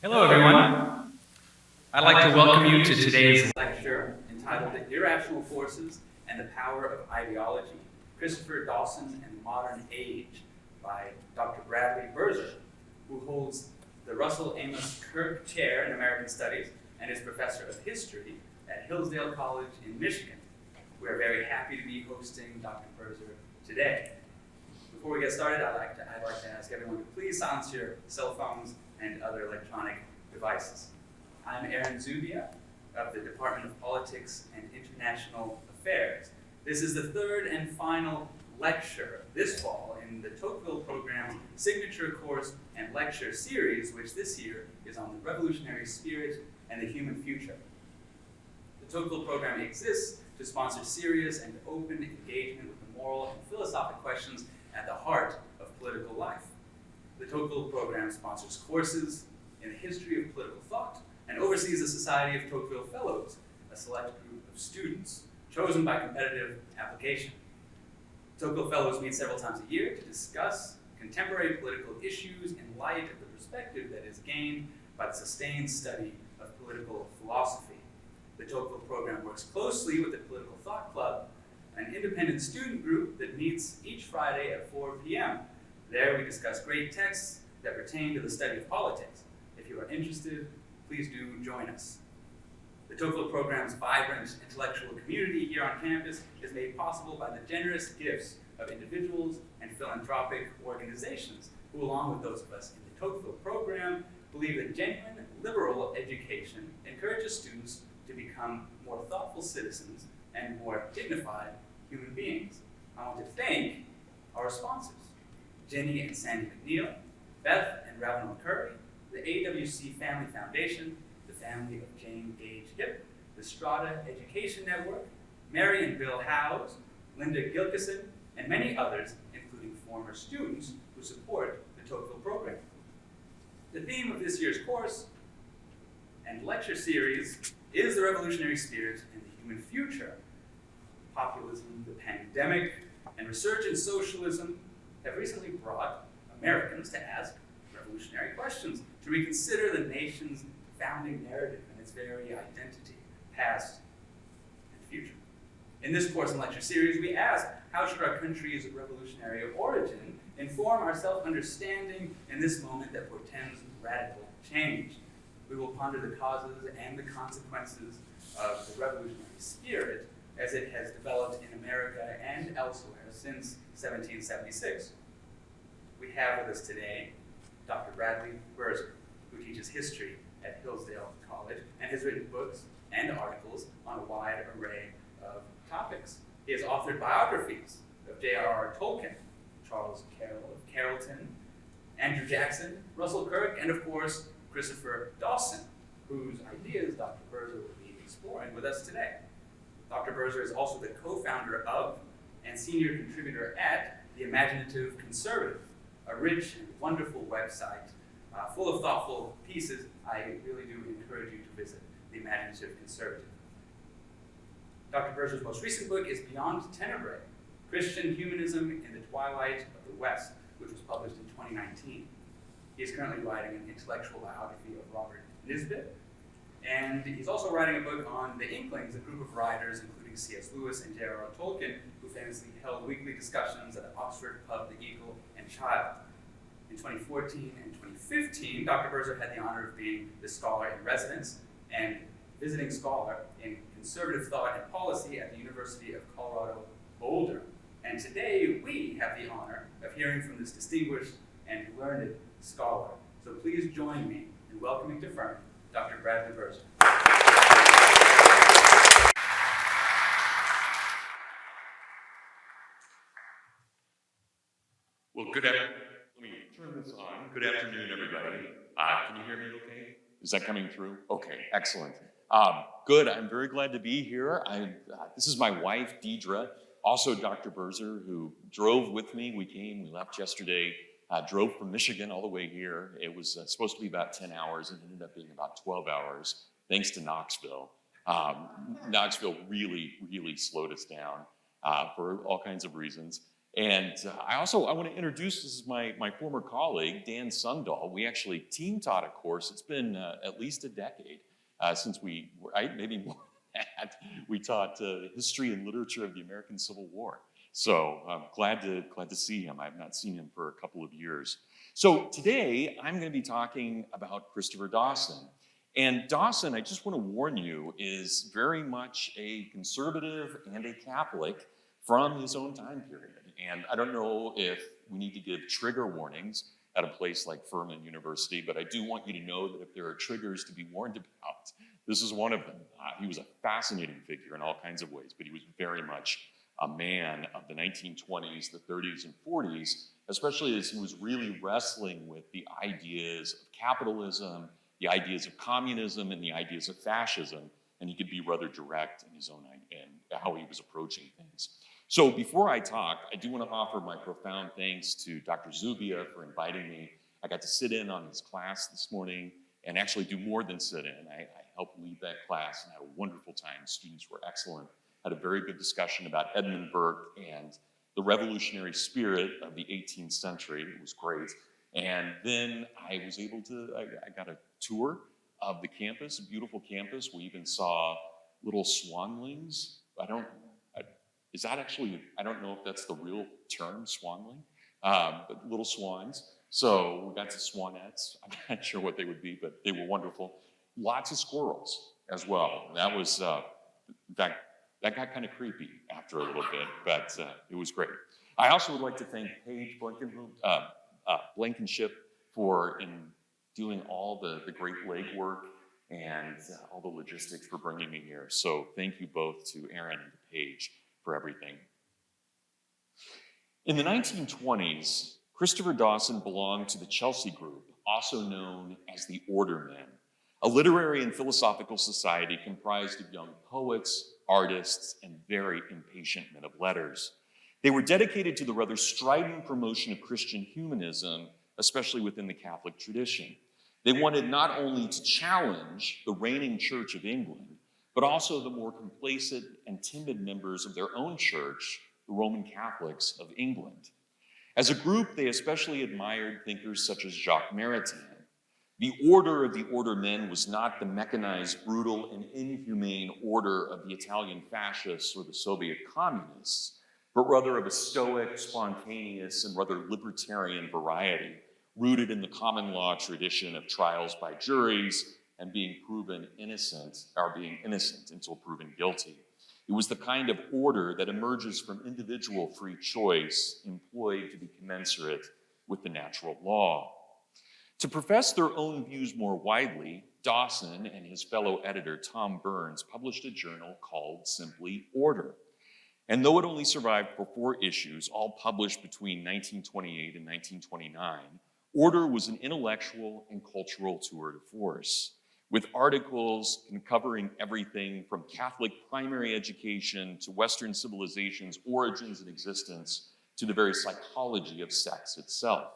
Hello, everyone. I'd like to welcome you to today's lecture entitled Irrational Forces and the Power of Ideology, Christopher Dawson and the Modern Age by Dr. Bradley Birzer, who holds the Russell Amos Kirk Chair in American Studies and is Professor of History at Hillsdale College in Michigan. We are very happy to be hosting Dr. Birzer today. Before we get started, I'd like to ask everyone to please silence your cell phones and other electronic devices. I'm Aaron Zubia of the Department of Politics and International Affairs. This is the third and final lecture this fall in the Tocqueville program's signature course and lecture series, which this year is on the revolutionary spirit and the human future. The Tocqueville program exists to sponsor serious and open engagement with the moral and philosophic questions at the heart of political life. The Tocqueville program sponsors courses in the history of political thought and oversees the Society of Tocqueville Fellows, a select group of students chosen by competitive application. Tocqueville Fellows meet several times a year to discuss contemporary political issues in light of the perspective that is gained by the sustained study of political philosophy. The Tocqueville program works closely with the Political Thought Club, an independent student group that meets each Friday at 4 p.m. There we discuss great texts that pertain to the study of politics. If you are interested, please do join us. The Tocqueville program's vibrant intellectual community here on campus is made possible by the generous gifts of individuals and philanthropic organizations who, along with those of us in the Tocqueville program, believe that genuine liberal education encourages students to become more thoughtful citizens and more dignified human beings. I want to thank our sponsors, Jenny and Sandy McNeil, Beth and Ravenel Curry, the AWC Family Foundation, the family of Jane Gage Hip, the Strata Education Network, Mary and Bill Howes, Linda Gilkison, and many others, including former students who support the Tocqueville program. The theme of this year's course and lecture series is the revolutionary spirit and the human future. Populism, the pandemic, and resurgent socialism have recently brought Americans to ask revolutionary questions, to reconsider the nation's founding narrative and its very identity, past and future. In this course and lecture series, we ask, how should our country's revolutionary origin inform our self-understanding in this moment that portends radical change? We will ponder the causes and the consequences of the revolutionary spirit as it has developed in America and elsewhere since 1776. We have with us today Dr. Bradley Birzer, who teaches history at Hillsdale College and has written books and articles on a wide array of topics. He has authored biographies of J.R.R. Tolkien, Charles Carroll of Carrollton, Andrew Jackson, Russell Kirk, and of course, Christopher Dawson, whose ideas Dr. Birzer will be exploring with us today. Dr. Birzer is also the co-founder of and senior contributor at The Imaginative Conservative, a rich and wonderful website full of thoughtful pieces. I really do encourage you to visit The Imaginative Conservative. Dr. Birzer's most recent book is Beyond Tenebrae, Christian Humanism in the Twilight of the West, which was published in 2019. He is currently writing an intellectual biography of Robert Nisbet, and he's also writing a book on the Inklings, a group of writers, including C.S. Lewis and J.R.R. Tolkien, who famously held weekly discussions at the Oxford pub, The Eagle and Child. In 2014 and 2015, Dr. Birzer had the honor of being the scholar in residence and visiting scholar in conservative thought and policy at the University of Colorado Boulder. And today, we have the honor of hearing from this distinguished and learned scholar. So please join me in welcoming to Furman, Dr. Bradley Birzer. Well, let me turn this on. Good afternoon, everybody. Can you hear me okay? Is that coming through? Okay, excellent. Good, I'm very glad to be here. This is my wife, Deidre, also Dr. Birzer, who drove with me. We left yesterday, drove from Michigan all the way here. It was supposed to be about 10 hours and ended up being about 12 hours, thanks to Knoxville. Knoxville really, really slowed us down for all kinds of reasons. And I want to introduce, this is my former colleague, Dan Sundahl. We actually team taught a course. It's been at least a decade since maybe more than that. We taught history and literature of the American Civil War. So I'm glad to see him. I've not seen him for a couple of years. So today I'm going to be talking about Christopher Dawson. And Dawson, I just want to warn you, is very much a conservative and a Catholic from his own time period. And I don't know if we need to give trigger warnings at a place like Furman University, but I do want you to know that if there are triggers to be warned about, this is one of them. He was a fascinating figure in all kinds of ways, but he was very much a man of the 1920s, the 30s, and 40s, especially as he was really wrestling with the ideas of capitalism, the ideas of communism, and the ideas of fascism, and he could be rather direct in his own and how he was approaching things. So before I talk, I do want to offer my profound thanks to Dr. Zubia for inviting me. I got to sit in on his class this morning and actually do more than sit in. I helped lead that class and had a wonderful time. Students were excellent. Had a very good discussion about Edmund Burke and the revolutionary spirit of the 18th century. It was great. And then I was able to, I got a tour of the campus, a beautiful campus. We even saw little swanlings. Is that actually, I don't know if that's the real term, swanling, but little swans. So we got to swanettes. I'm not sure what they would be, but they were wonderful. Lots of squirrels as well. That was, in fact, that got kind of creepy after a little bit, but it was great. I also would like to thank Paige Blankenship for doing all the great legwork and all the logistics for bringing me here. So thank you both to Aaron and to Paige for everything. In the 1920s, Christopher Dawson belonged to the Chelsea Group, also known as the Order Men, a literary and philosophical society comprised of young poets, artists, and very impatient men of letters. They were dedicated to the rather strident promotion of Christian humanism, especially within the Catholic tradition. They wanted not only to challenge the reigning Church of England, but also the more complacent and timid members of their own church, the Roman Catholics of England. As a group, they especially admired thinkers such as Jacques Maritain. The order of the Order Men was not the mechanized, brutal, and inhumane order of the Italian fascists or the Soviet communists, but rather of a stoic, spontaneous, and rather libertarian variety, rooted in the common law tradition of trials by juries and being innocent until proven guilty. It was the kind of order that emerges from individual free choice employed to be commensurate with the natural law. To profess their own views more widely, Dawson and his fellow editor Tom Burns published a journal called simply Order. And though it only survived for 4 issues, all published between 1928 and 1929, Order was an intellectual and cultural tour de force, with articles covering everything from Catholic primary education to Western civilization's origins and existence to the very psychology of sex itself.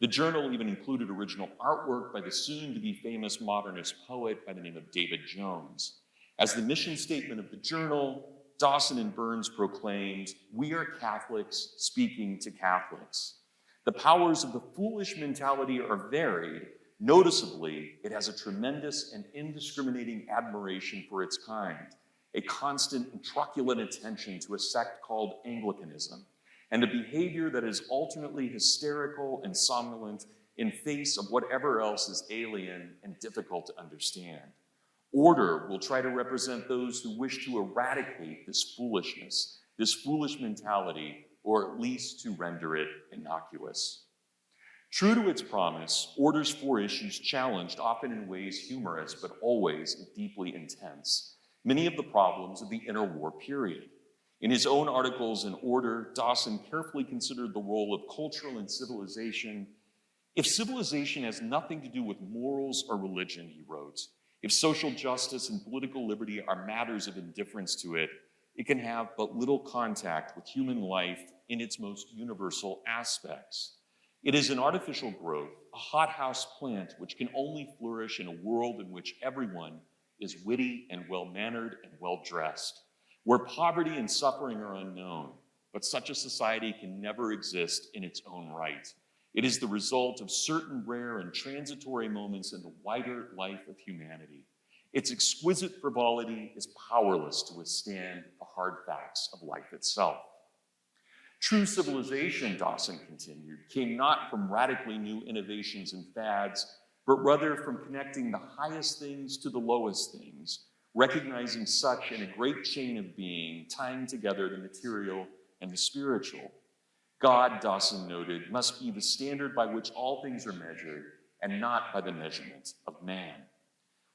The journal even included original artwork by the soon-to-be famous modernist poet by the name of David Jones. As the mission statement of the journal, Dawson and Burns proclaimed, "We are Catholics speaking to Catholics." The powers of the foolish mentality are varied. Noticeably, it has a tremendous and indiscriminating admiration for its kind, a constant and truculent attention to a sect called Anglicanism, and a behavior that is alternately hysterical and somnolent in face of whatever else is alien and difficult to understand. Order will try to represent those who wish to eradicate this foolishness, this foolish mentality, or at least to render it innocuous. True to its promise, Order's 4 issues challenged, often in ways humorous, but always deeply intense, many of the problems of the interwar period. In his own articles in Order, Dawson carefully considered the role of cultural and civilization. If civilization has nothing to do with morals or religion, he wrote, if social justice and political liberty are matters of indifference to it, it can have but little contact with human life in its most universal aspects. It is an artificial growth, a hothouse plant which can only flourish in a world in which everyone is witty and well-mannered and well-dressed, where poverty and suffering are unknown, but such a society can never exist in its own right. It is the result of certain rare and transitory moments in the wider life of humanity. Its exquisite frivolity is powerless to withstand the hard facts of life itself. True civilization, Dawson continued, came not from radically new innovations and fads, but rather from connecting the highest things to the lowest things, recognizing such in a great chain of being, tying together the material and the spiritual. God, Dawson noted, must be the standard by which all things are measured, and not by the measurement of man.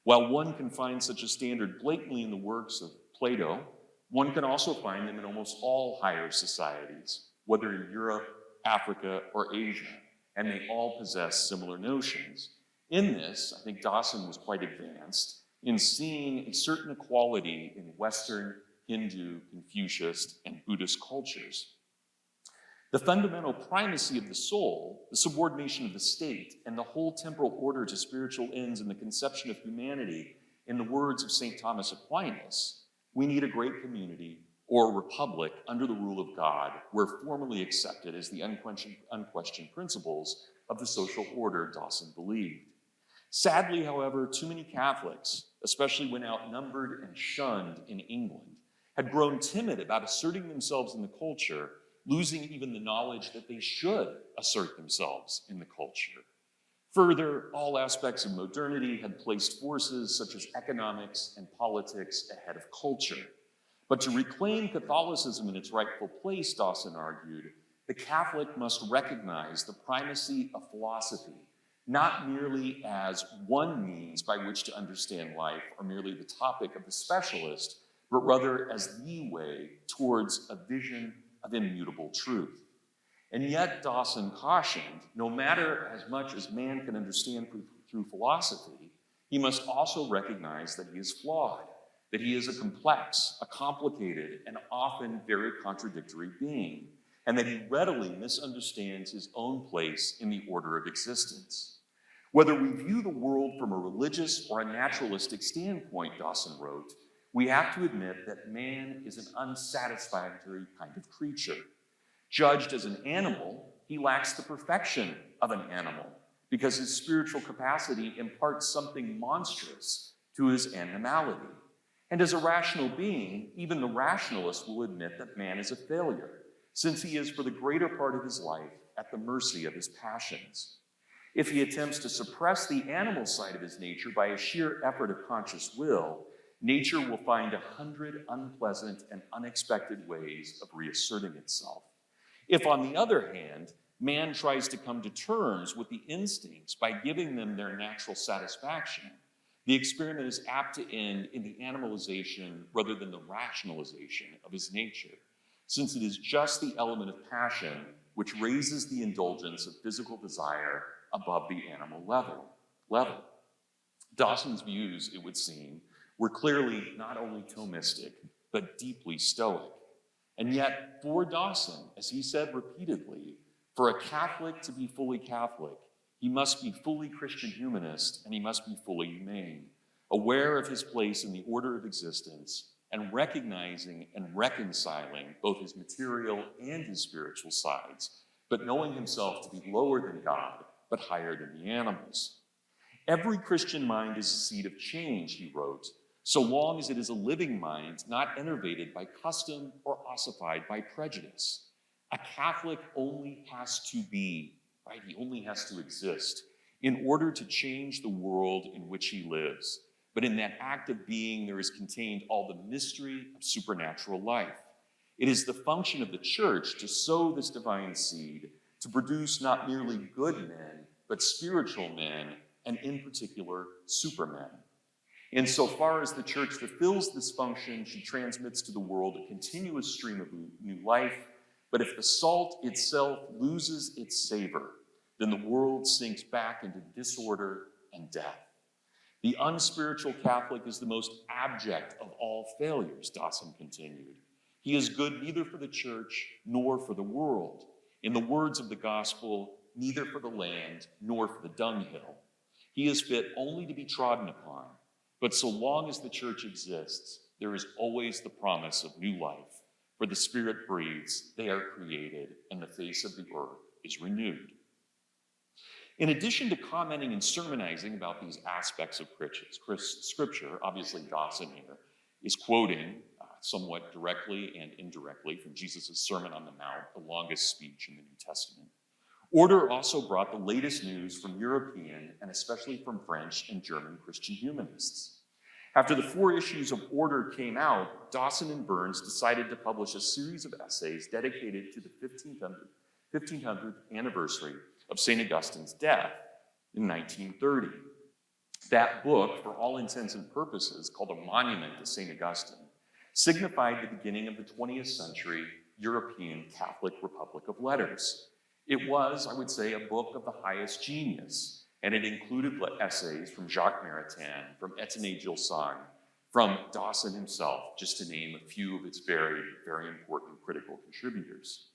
While one can find such a standard blatantly in the works of Plato, one can also find them in almost all higher societies, whether in Europe, Africa, or Asia, and they all possess similar notions. In this, I think Dawson was quite advanced in seeing a certain equality in Western, Hindu, Confucianist, and Buddhist cultures. The fundamental primacy of the soul, the subordination of the state, and the whole temporal order to spiritual ends in the conception of humanity, in the words of St. Thomas Aquinas, we need a great community or a republic under the rule of God, where formally accepted as the unquestioned principles of the social order Dawson believed. Sadly, however, too many Catholics, especially when outnumbered and shunned in England, had grown timid about asserting themselves in the culture, losing even the knowledge that they should assert themselves in the culture. Further, all aspects of modernity had placed forces such as economics and politics ahead of culture. But to reclaim Catholicism in its rightful place, Dawson argued, the Catholic must recognize the primacy of philosophy, not merely as one means by which to understand life or merely the topic of the specialist, but rather as the way towards a vision of immutable truth. And yet, Dawson cautioned, no matter as much as man can understand through philosophy, he must also recognize that he is flawed, that he is a complex, a complicated, and often very contradictory being, and that he readily misunderstands his own place in the order of existence. Whether we view the world from a religious or a naturalistic standpoint, Dawson wrote, we have to admit that man is an unsatisfactory kind of creature. Judged as an animal, he lacks the perfection of an animal because his spiritual capacity imparts something monstrous to his animality. And as a rational being, even the rationalist will admit that man is a failure, since he is for the greater part of his life at the mercy of his passions. If he attempts to suppress the animal side of his nature by a sheer effort of conscious will, nature will find 100 unpleasant and unexpected ways of reasserting itself. If, on the other hand, man tries to come to terms with the instincts by giving them their natural satisfaction, the experiment is apt to end in the animalization rather than the rationalization of his nature, since it is just the element of passion which raises the indulgence of physical desire above the animal level. Dawson's views, it would seem, were clearly not only Thomistic, but deeply Stoic. And yet, for Dawson, as he said repeatedly, for a Catholic to be fully Catholic, he must be fully Christian humanist and he must be fully humane, aware of his place in the order of existence and recognizing and reconciling both his material and his spiritual sides, but knowing himself to be lower than God, but higher than the animals. Every Christian mind is a seed of change, he wrote, so long as it is a living mind, not enervated by custom or ossified by prejudice. A Catholic only has to be, right? He only has to exist in order to change the world in which he lives. But in that act of being, there is contained all the mystery of supernatural life. It is the function of the church to sow this divine seed, to produce not merely good men, but spiritual men, and in particular, supermen. Insofar as the church fulfills this function, she transmits to the world a continuous stream of new life. But if the salt itself loses its savor, then the world sinks back into disorder and death. The unspiritual Catholic is the most abject of all failures, Dawson continued. He is good neither for the church nor for the world. In the words of the gospel, neither for the land nor for the dunghill. He is fit only to be trodden upon. But so long as the church exists, there is always the promise of new life, where the Spirit breathes, they are created, and the face of the earth is renewed. In addition to commenting and sermonizing about these aspects of Scripture, obviously Dawson here is quoting somewhat directly and indirectly from Jesus' Sermon on the Mount, the longest speech in the New Testament. Order also brought the latest news from European and especially from French and German Christian humanists. After the 4 issues of Order came out, Dawson and Burns decided to publish a series of essays dedicated to the 1500th anniversary of St. Augustine's death in 1930. That book, for all intents and purposes, called A Monument to St. Augustine, signified the beginning of the 20th century European Catholic Republic of Letters. It was, I would say, a book of the highest genius, and it included essays from Jacques Maritain, from Etienne Gilson, from Dawson himself, just to name a few of its very, very important critical contributors.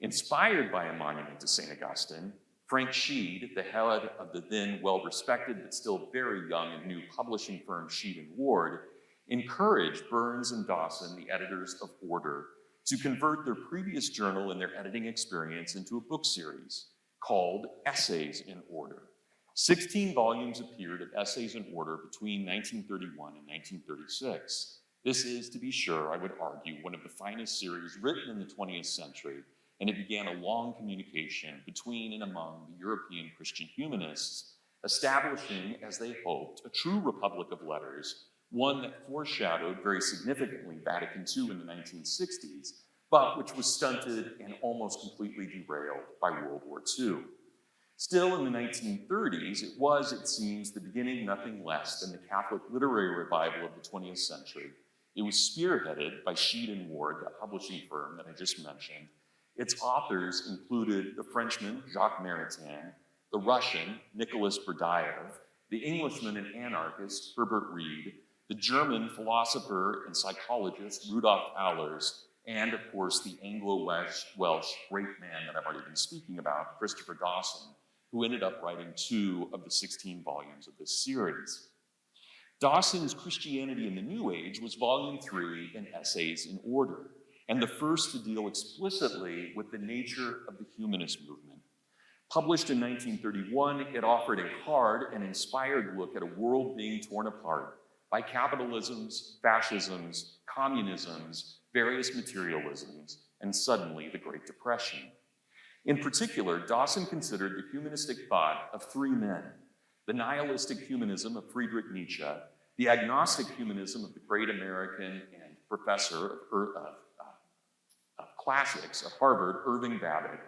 Inspired by A Monument to St. Augustine, Frank Sheed, the head of the then well-respected but still very young and new publishing firm Sheed and Ward, encouraged Burns and Dawson, the editors of Order, to convert their previous journal and their editing experience into a book series called Essays in Order. 16 volumes appeared of Essays in Order between 1931 and 1936. This is, to be sure, I would argue, one of the finest series written in the 20th century, and it began a long communication between and among the European Christian humanists, establishing, as they hoped, a true republic of letters, one that foreshadowed very significantly Vatican II in the 1960s, but which was stunted and almost completely derailed by World War II. Still, in the 1930s, it was, it seems, the beginning nothing less than the Catholic literary revival of the 20th century. It was spearheaded by Sheed and Ward, that publishing firm that I just mentioned. Its authors included the Frenchman Jacques Maritain, the Russian Nicholas Berdyaev, the Englishman and anarchist Herbert Reed, the German philosopher and psychologist Rudolf Allers, and of course the Anglo-Welsh great man that I've already been speaking about, Christopher Dawson, who ended up writing 2 of the 16 volumes of this series. Dawson's Christianity in the New Age was volume 3 in Essays in Order, and the first to deal explicitly with the nature of the humanist movement. Published in 1931, it offered a hard and inspired look at a world being torn apart by capitalisms, fascisms, communisms, various materialisms, and suddenly the Great Depression. In particular, Dawson considered the humanistic thought of 3 men: the nihilistic humanism of Friedrich Nietzsche, the agnostic humanism of the great American and professor of classics at Harvard, Irving Babbitt,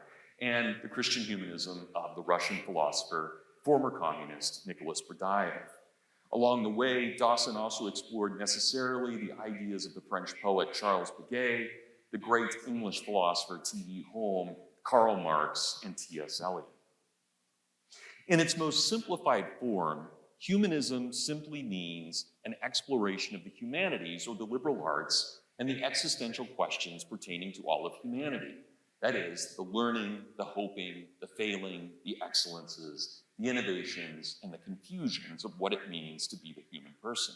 and the Christian humanism of the Russian philosopher, former communist Nicholas Berdyaev. Along the way, Dawson also explored necessarily the ideas of the French poet Charles Péguy, the great English philosopher T.E. Home, Karl Marx, and T.S. Eliot. In its most simplified form, humanism simply means an exploration of the humanities or the liberal arts and the existential questions pertaining to all of humanity. That is, the learning, the hoping, the failing, the excellences, the innovations, and the confusions of what it means to be the human person.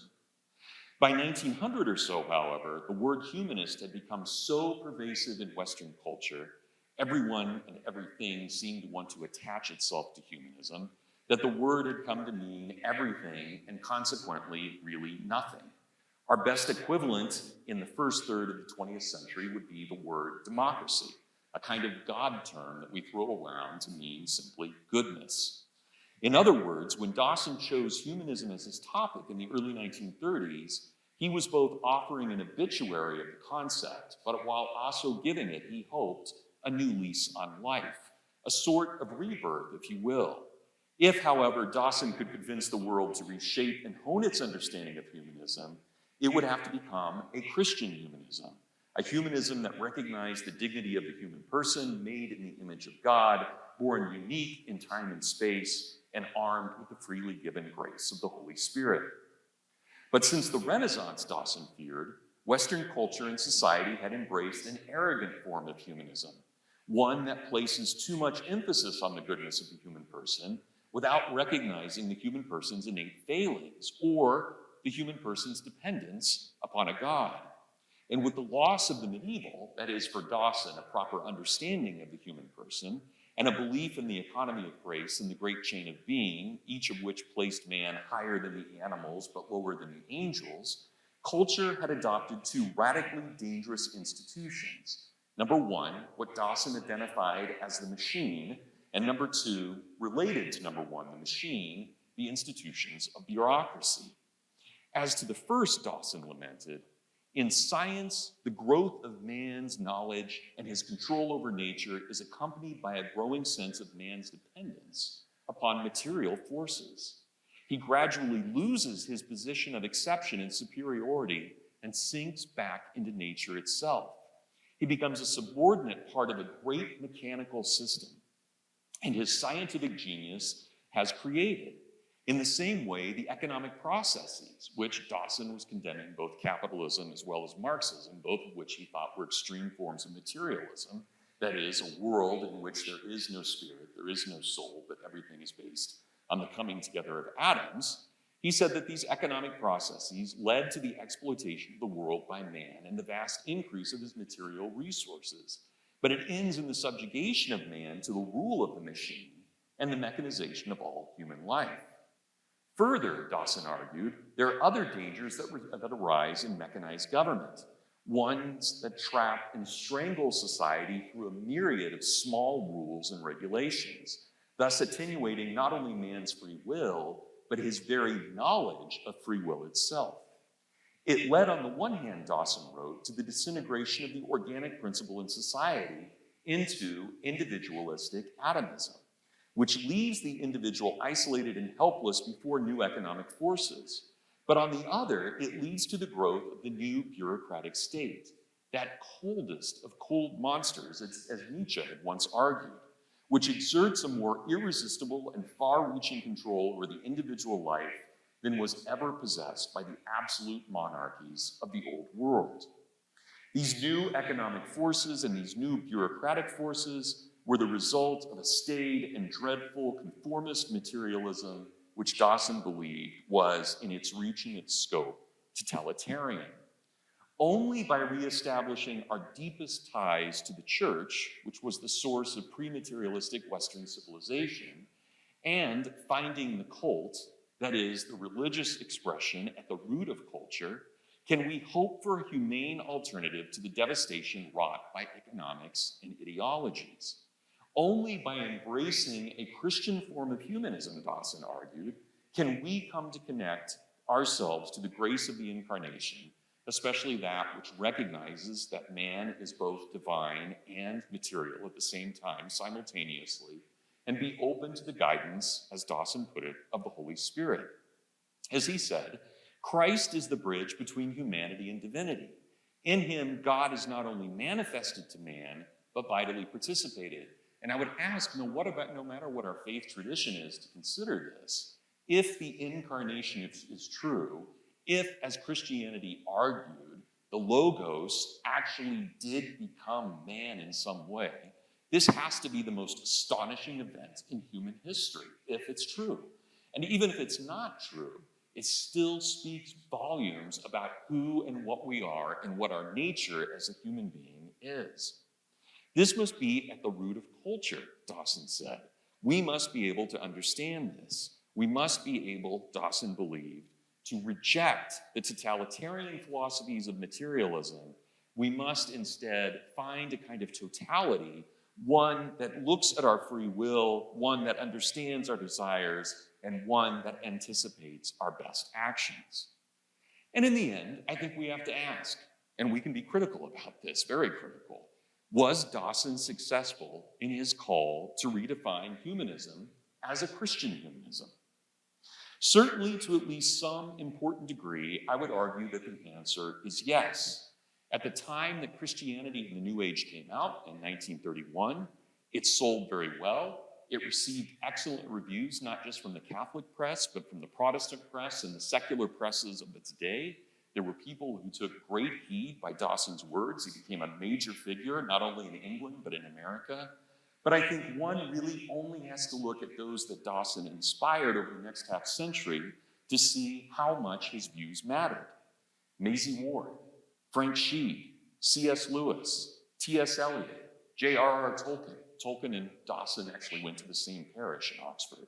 By 1900 or so, however, the word humanist had become so pervasive in Western culture, everyone and everything seemed to want to attach itself to humanism, that the word had come to mean everything and consequently really nothing. Our best equivalent in the first third of the 20th century would be the word democracy, a kind of God term that we throw around to mean simply goodness. In other words, when Dawson chose humanism as his topic in the early 1930s, he was both offering an obituary of the concept, but while also giving it, he hoped, a new lease on life, a sort of rebirth, if you will. If, however, Dawson could convince the world to reshape and hone its understanding of humanism, it would have to become a Christian humanism, a humanism that recognized the dignity of the human person, made in the image of God, born unique in time and space, and armed with the freely given grace of the Holy Spirit. But since the Renaissance, Dawson feared, Western culture and society had embraced an arrogant form of humanism, one that places too much emphasis on the goodness of the human person without recognizing the human person's innate failings or the human person's dependence upon a God. And with the loss of the medieval, that is for Dawson, a proper understanding of the human person, and a belief in the economy of grace and the great chain of being, each of which placed man higher than the animals but lower than the angels, culture had adopted two radically dangerous institutions. Number one, what Dawson identified as the machine, and number two, related to number one, the machine, the institutions of bureaucracy. As to the first, Dawson lamented, in science, the growth of man's knowledge and his control over nature is accompanied by a growing sense of man's dependence upon material forces. He gradually loses his position of exception and superiority and sinks back into nature itself. He becomes a subordinate part of a great mechanical system, and his scientific genius has created, in the same way, the economic processes, which Dawson was condemning both capitalism as well as Marxism, both of which he thought were extreme forms of materialism, that is, a world in which there is no spirit, there is no soul, but everything is based on the coming together of atoms. He said that these economic processes led to the exploitation of the world by man and the vast increase of his material resources. But it ends in the subjugation of man to the rule of the machine and the mechanization of all human life. Further, Dawson argued, there are other dangers that arise in mechanized government, ones that trap and strangle society through a myriad of small rules and regulations, thus attenuating not only man's free will, but his very knowledge of free will itself. It led, on the one hand, Dawson wrote, to the disintegration of the organic principle in society into individualistic atomism, which leaves the individual isolated and helpless before new economic forces. But on the other, it leads to the growth of the new bureaucratic state, that coldest of cold monsters, as Nietzsche had once argued, which exerts a more irresistible and far-reaching control over the individual life than was ever possessed by the absolute monarchies of the old world. These new economic forces and these new bureaucratic forces were the result of a staid and dreadful conformist materialism which Dawson believed was, in its reach and its scope, totalitarian. Only by reestablishing our deepest ties to the church, which was the source of pre-materialistic Western civilization, and finding the cult, that is, the religious expression at the root of culture, can we hope for a humane alternative to the devastation wrought by economics and ideologies. Only by embracing a Christian form of humanism, Dawson argued, can we come to connect ourselves to the grace of the incarnation, especially that which recognizes that man is both divine and material at the same time, simultaneously, and be open to the guidance, as Dawson put it, of the Holy Spirit. As he said, Christ is the bridge between humanity and divinity. In him, God is not only manifested to man, but vitally participated. And I would ask, no matter what our faith tradition is to consider this, if the incarnation is true, if, as Christianity argued, the Logos actually did become man in some way, this has to be the most astonishing event in human history, if it's true. And even if it's not true, it still speaks volumes about who and what we are and what our nature as a human being is. This must be at the root of culture, Dawson said. We must be able to understand this. We must be able, Dawson believed, to reject the totalitarian philosophies of materialism. We must instead find a kind of totality, one that looks at our free will, one that understands our desires, and one that anticipates our best actions. And in the end, I think we have to ask, and we can be critical about this, very critical, was Dawson successful in his call to redefine humanism as a Christian humanism? Certainly, to at least some important degree, I would argue that the answer is yes. At the time that Christianity in the New Age came out in 1931, it sold very well. It received excellent reviews, not just from the Catholic press, but from the Protestant press and the secular presses of its day. There were people who took great heed by Dawson's words. He became a major figure, not only in England, but in America. But I think one really only has to look at those that Dawson inspired over the next half century to see how much his views mattered. Maisie Ward, Frank Sheed, C.S. Lewis, T.S. Eliot, J.R.R. Tolkien. Tolkien and Dawson actually went to the same parish in Oxford.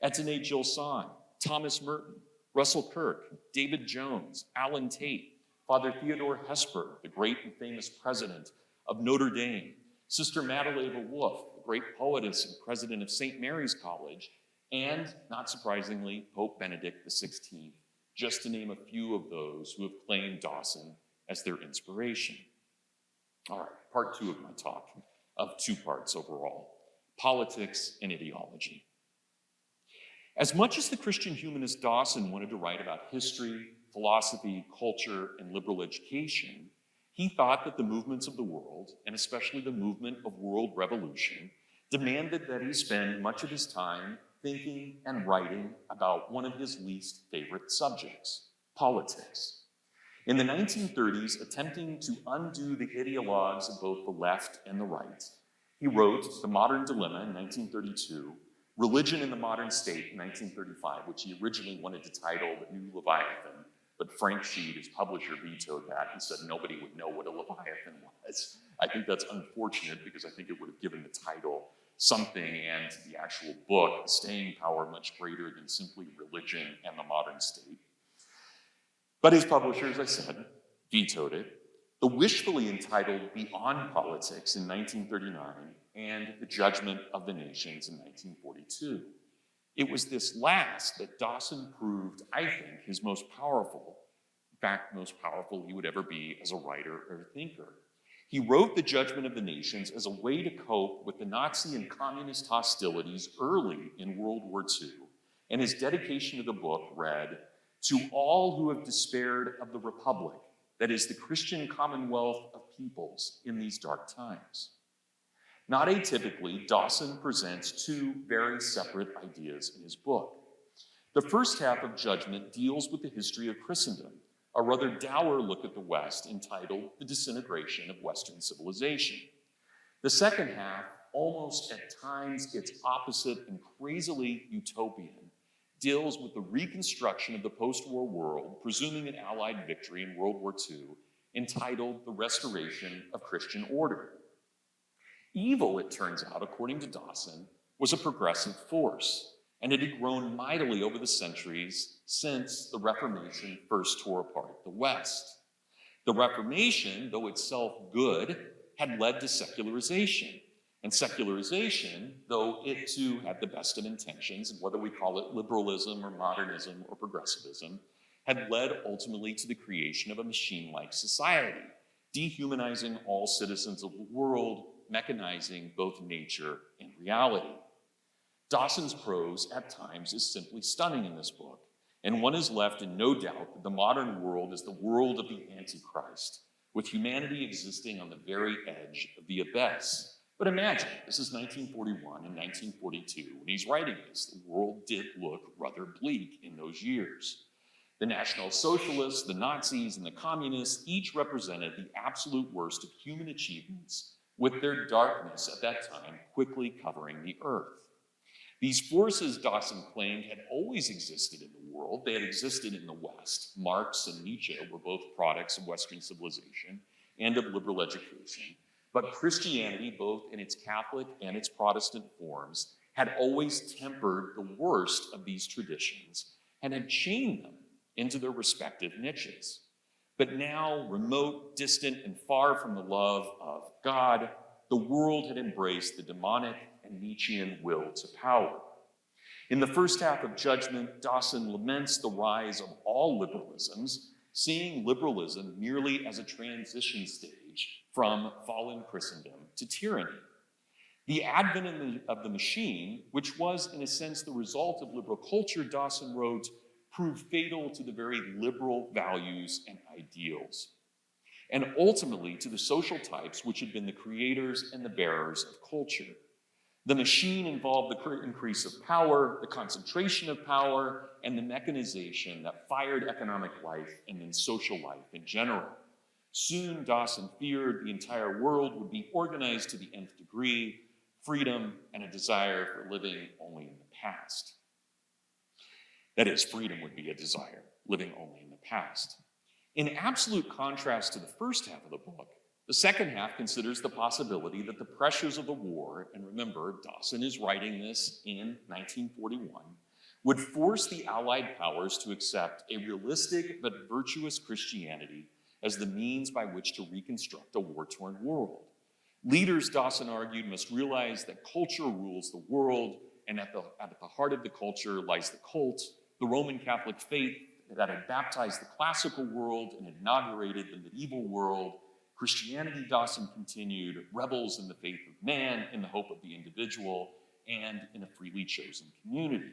Etienne Gilson, Thomas Merton, Russell Kirk, David Jones, Alan Tate, Father Theodore Hesper, the great and famous president of Notre Dame, Sister Madeleine Wolfe, the great poetess and president of St. Mary's College, and, not surprisingly, Pope Benedict XVI, just to name a few of those who have claimed Dawson as their inspiration. All right, part 2 of my talk, of 2 parts overall, politics and ideology. As much as the Christian humanist Dawson wanted to write about history, philosophy, culture, and liberal education, he thought that the movements of the world, and especially the movement of world revolution, demanded that he spend much of his time thinking and writing about one of his least favorite subjects, politics. In the 1930s, attempting to undo the ideologues of both the left and the right, he wrote The Modern Dilemma in 1932, Religion in the Modern State in 1935, which he originally wanted to title The New Leviathan, but Frank Sheed, his publisher, vetoed that and said nobody would know what a Leviathan was. I think that's unfortunate because I think it would have given the title something and the actual book the staying power much greater than simply Religion and the Modern State. But his publisher, as I said, vetoed it. The wishfully entitled Beyond Politics in 1939 and The Judgment of the Nations in 1942. It was this last that Dawson proved, I think, his most powerful, in fact, most powerful he would ever be as a writer or thinker. He wrote The Judgment of the Nations as a way to cope with the Nazi and communist hostilities early in World War II, and his dedication to the book read, "To all who have despaired of the Republic, that is the Christian commonwealth of peoples in these dark times." Not atypically, Dawson presents 2 very separate ideas in his book. The first half of Judgment deals with the history of Christendom, a rather dour look at the West entitled The Disintegration of Western Civilization. The second half, almost at times gets opposite and crazily utopian, deals with the reconstruction of the post-war world, presuming an Allied victory in World War II, entitled The Restoration of Christian Order. Evil, it turns out, according to Dawson, was a progressive force, and it had grown mightily over the centuries since the Reformation first tore apart the West. The Reformation, though itself good, had led to secularization. And secularization, though it too had the best of intentions, and whether we call it liberalism or modernism or progressivism, had led ultimately to the creation of a machine-like society, dehumanizing all citizens of the world, mechanizing both nature and reality. Dawson's prose at times is simply stunning in this book, and one is left in no doubt that the modern world is the world of the Antichrist, with humanity existing on the very edge of the abyss. But imagine, this is 1941 and 1942. When he's writing this, the world did look rather bleak in those years. The National Socialists, the Nazis, and the Communists each represented the absolute worst of human achievements, with their darkness at that time quickly covering the earth. These forces, Dawson claimed, had always existed in the world. They had existed in the West. Marx and Nietzsche were both products of Western civilization and of liberal education. But Christianity, both in its Catholic and its Protestant forms, had always tempered the worst of these traditions and had chained them into their respective niches. But now, remote, distant, and far from the love of God, the world had embraced the demonic and Nietzschean will to power. In the first half of Judgment, Dawson laments the rise of all liberalisms, seeing liberalism merely as a transition stage from fallen Christendom to tyranny. The advent of the machine, which was in a sense the result of liberal culture, Dawson wrote, proved fatal to the very liberal values and ideals, and ultimately to the social types which had been the creators and the bearers of culture. The machine involved the increase of power, the concentration of power, and the mechanization that fired economic life and then social life in general. Soon, Dawson feared the entire world would be organized to the nth degree, freedom and a desire for living only in the past. That is, freedom would be a desire, living only in the past. In absolute contrast to the first half of the book, the second half considers the possibility that the pressures of the war, and remember, Dawson is writing this in 1941, would force the Allied powers to accept a realistic but virtuous Christianity as the means by which to reconstruct a war-torn world. Leaders, Dawson argued, must realize that culture rules the world, and at the heart of the culture lies the cult, the Roman Catholic faith that had baptized the classical world and inaugurated the medieval world. Christianity, Dawson continued, revels in the faith of man, in the hope of the individual, and in a freely chosen community.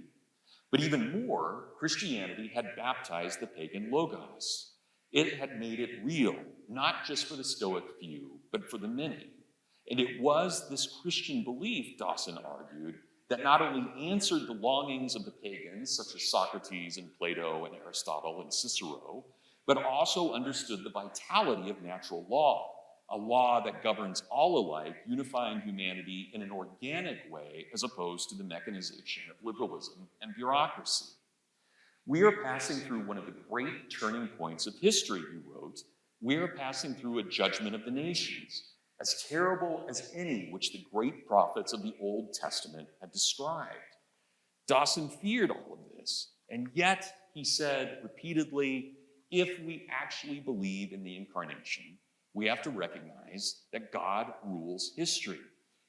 But even more, Christianity had baptized the pagan Logos. It had made it real, not just for the Stoic few, but for the many. And it was this Christian belief, Dawson argued, that not only answered the longings of the pagans, such as Socrates and Plato and Aristotle and Cicero, but also understood the vitality of natural law, a law that governs all alike, unifying humanity in an organic way as opposed to the mechanization of liberalism and bureaucracy. We are passing through one of the great turning points of history, he wrote. We are passing through a judgment of the nations, as terrible as any which the great prophets of the Old Testament had described. Dawson feared all of this, and yet, he said repeatedly, if we actually believe in the incarnation, we have to recognize that God rules history.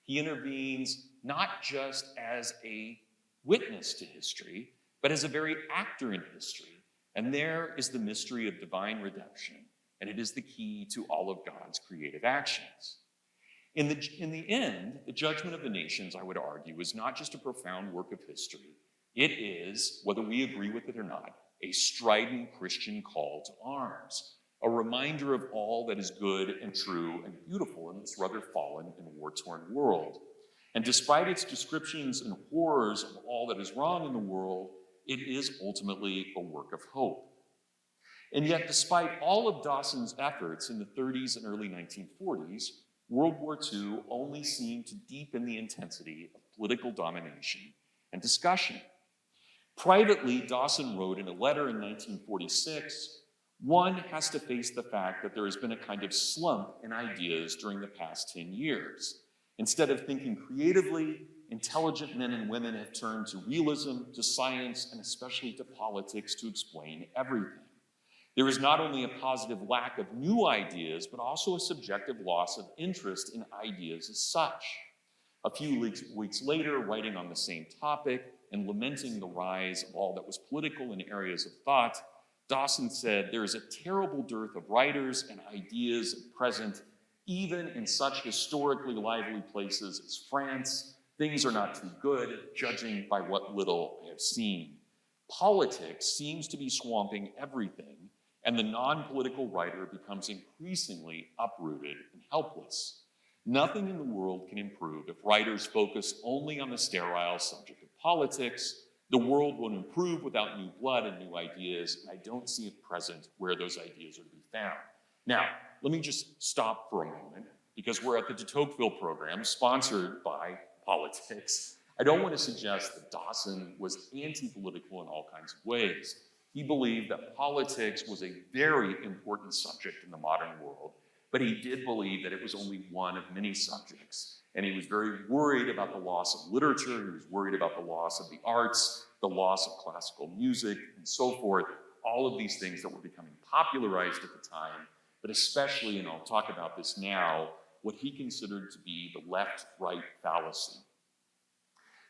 He intervenes not just as a witness to history, but as a very actor in history. And there is the mystery of divine redemption, and it is the key to all of God's creative actions. In the end, the judgment of the nations, I would argue, is not just a profound work of history. It is, whether we agree with it or not, a strident Christian call to arms, a reminder of all that is good and true and beautiful in this rather fallen and war-torn world. And despite its descriptions and horrors of all that is wrong in the world, it is ultimately a work of hope. And yet, despite all of Dawson's efforts in the 30s and early 1940s, World War II only seemed to deepen the intensity of political domination and discussion. Privately, Dawson wrote in a letter in 1946, one has to face the fact that there has been a kind of slump in ideas during the past 10 years. Instead of thinking creatively, intelligent men and women have turned to realism, to science, and especially to politics to explain everything. There is not only a positive lack of new ideas, but also a subjective loss of interest in ideas as such. A few weeks later, writing on the same topic and lamenting the rise of all that was political in areas of thought, Dawson said, there is a terrible dearth of writers and ideas at present, even in such historically lively places as France. Things are not too good, judging by what little I have seen. Politics seems to be swamping everything, and the non-political writer becomes increasingly uprooted and helpless. Nothing in the world can improve if writers focus only on the sterile subject of politics. The world won't improve without new blood and new ideas, and I don't see at present where those ideas are to be found. Now, let me just stop for a moment, because we're at the de Tocqueville program, sponsored by politics. I don't want to suggest that Dawson was anti-political in all kinds of ways. He believed that politics was a very important subject in the modern world, but he did believe that it was only one of many subjects. And he was very worried about the loss of literature, he was worried about the loss of the arts, the loss of classical music, and so forth, all of these things that were becoming popularized at the time, but especially, and I'll talk about this now, what he considered to be the left-right fallacy.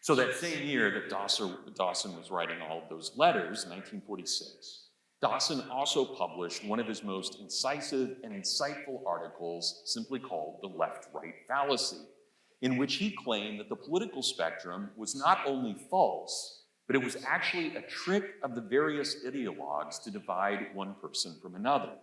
So that same year that Dawson was writing all of those letters, 1946, Dawson also published one of his most incisive and insightful articles, simply called The Left-Right Fallacy, in which he claimed that the political spectrum was not only false, but it was actually a trick of the various ideologues to divide one person from another.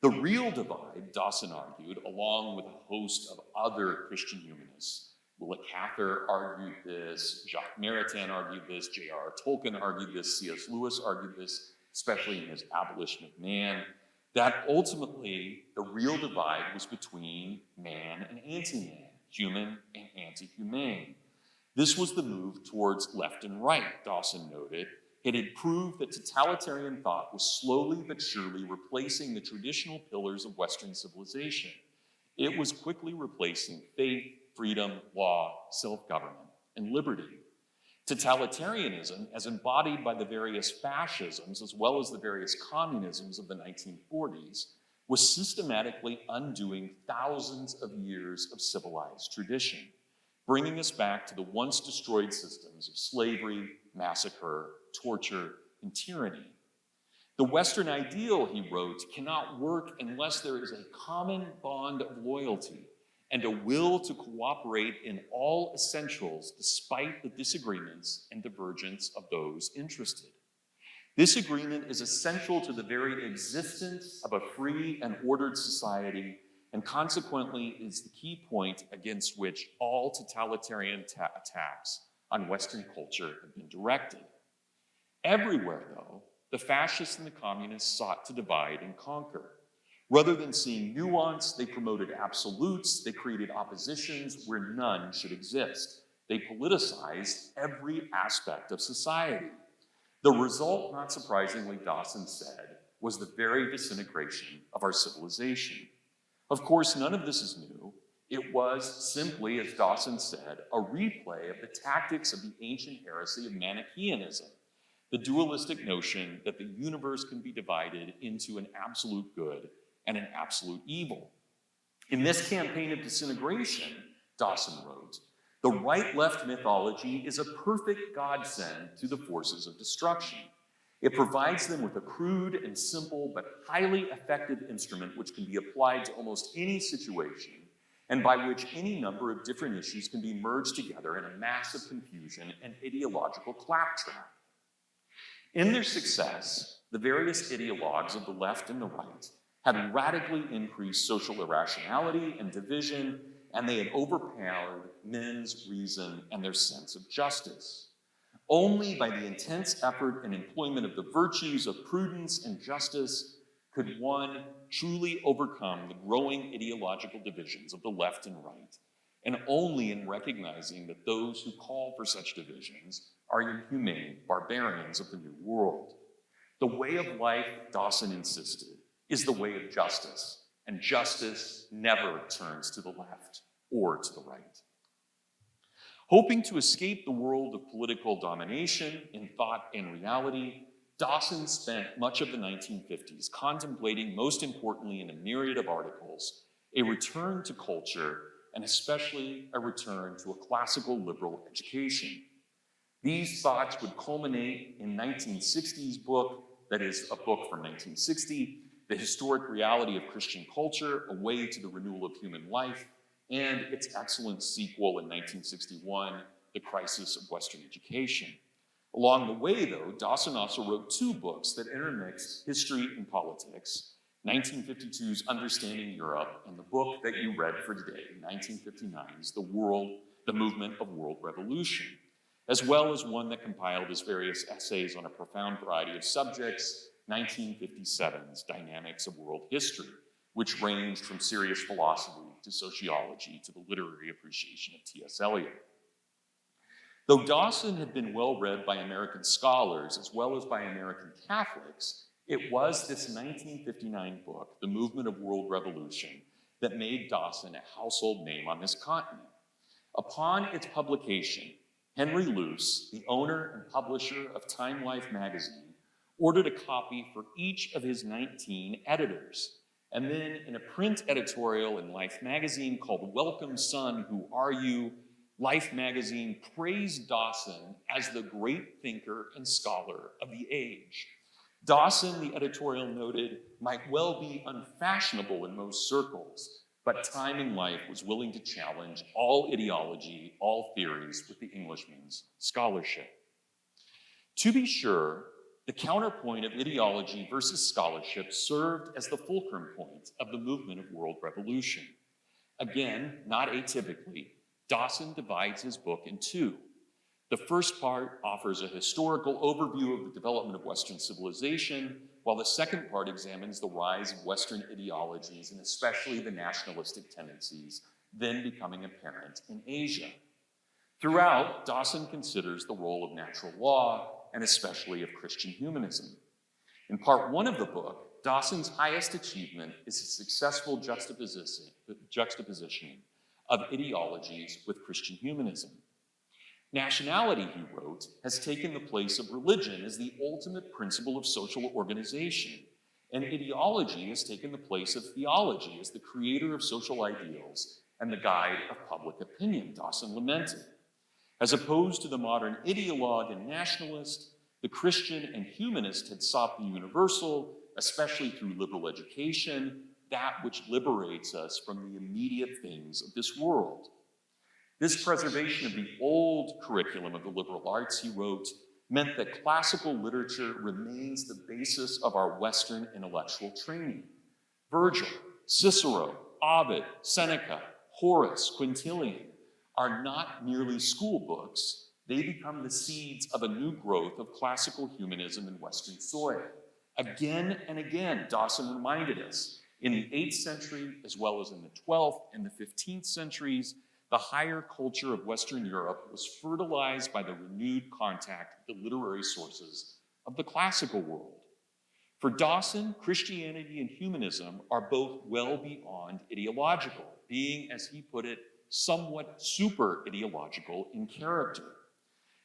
The real divide, Dawson argued, along with a host of other Christian humanists, Willa Cather argued this, Jacques Maritain argued this, J.R.R. Tolkien argued this, C.S. Lewis argued this, especially in his Abolition of Man, that ultimately the real divide was between man and anti-man, human and anti-humane. This was the move towards left and right, Dawson noted, It had proved that totalitarian thought was slowly but surely replacing the traditional pillars of Western civilization. It was quickly replacing faith, freedom, law, self-government, and liberty. Totalitarianism, as embodied by the various fascisms as well as the various communisms of the 1940s, was systematically undoing thousands of years of civilized tradition, bringing us back to the once destroyed systems of slavery, massacre, torture, and tyranny. The Western ideal, he wrote, cannot work unless there is a common bond of loyalty and a will to cooperate in all essentials despite the disagreements and divergence of those interested. This agreement is essential to the very existence of a free and ordered society, and consequently is the key point against which all totalitarian attacks on Western culture have been directed. Everywhere, though, the fascists and the communists sought to divide and conquer. Rather than seeing nuance, they promoted absolutes, they created oppositions where none should exist. They politicized every aspect of society. The result, not surprisingly, Dawson said, was the very disintegration of our civilization. Of course, none of this is new. It was simply, as Dawson said, a replay of the tactics of the ancient heresy of Manichaeanism, the dualistic notion that the universe can be divided into an absolute good and an absolute evil. In this campaign of disintegration, Dawson wrote, the right-left mythology is a perfect godsend to the forces of destruction. It provides them with a crude and simple but highly effective instrument which can be applied to almost any situation and by which any number of different issues can be merged together in a mass of confusion and ideological claptrap. In their success, the various ideologues of the left and the right had radically increased social irrationality and division, and they had overpowered men's reason and their sense of justice. Only by the intense effort and employment of the virtues of prudence and justice could one truly overcome the growing ideological divisions of the left and right, and only in recognizing that those who call for such divisions are inhumane barbarians of the New World. The way of life, Dawson insisted, is the way of justice, and justice never turns to the left or to the right. Hoping to escape the world of political domination in thought and reality, Dawson spent much of the 1950s contemplating, most importantly in a myriad of articles, a return to culture and especially a return to a classical liberal education. These thoughts would culminate in 1960's book, that is a book from 1960, The Historic Reality of Christian Culture, A Way to the Renewal of Human Life, and its excellent sequel in 1961, The Crisis of Western Education. Along the way, though, Dawson also wrote two books that intermixed history and politics, 1952's Understanding Europe, and the book that you read for today, 1959's The Movement of World Revolution, as well as one that compiled his various essays on a profound variety of subjects, 1957's Dynamics of World History, which ranged from serious philosophy to sociology to the literary appreciation of T.S. Eliot. Though Dawson had been well read by American scholars as well as by American Catholics, it was this 1959 book, The Movement of World Revolution, that made Dawson a household name on this continent. Upon its publication, Henry Luce, the owner and publisher of Time Life magazine, ordered a copy for each of his 19 editors. And then in a print editorial in Life magazine called Welcome Son, Who Are You?, Life magazine praised Dawson as the great thinker and scholar of the age. Dawson, the editorial noted, might well be unfashionable in most circles, but Time and Life was willing to challenge all ideology, all theories with the Englishman's scholarship. To be sure, the counterpoint of ideology versus scholarship served as the fulcrum point of the movement of world revolution. Again, not atypically, Dawson divides his book in two. The first part offers a historical overview of the development of Western civilization, while the second part examines the rise of Western ideologies and especially the nationalistic tendencies then becoming apparent in Asia. Throughout, Dawson considers the role of natural law and especially of Christian humanism. In part one of the book, Dawson's highest achievement is a successful juxtaposition of ideologies with Christian humanism. Nationality, he wrote, has taken the place of religion as the ultimate principle of social organization, and ideology has taken the place of theology as the creator of social ideals and the guide of public opinion, Dawson lamented. As opposed to the modern ideologue and nationalist, the Christian and humanist had sought the universal, especially through liberal education, that which liberates us from the immediate things of this world. This preservation of the old curriculum of the liberal arts, he wrote, meant that classical literature remains the basis of our Western intellectual training. Virgil, Cicero, Ovid, Seneca, Horace, Quintilian are not merely school books, they become the seeds of a new growth of classical humanism in Western soil. Again and again, Dawson reminded us, in the 8th century, as well as in the 12th and the 15th centuries, the higher culture of Western Europe was fertilized by the renewed contact with the literary sources of the classical world. For Dawson, Christianity and humanism are both well beyond ideological, being, as he put it, somewhat super ideological in character.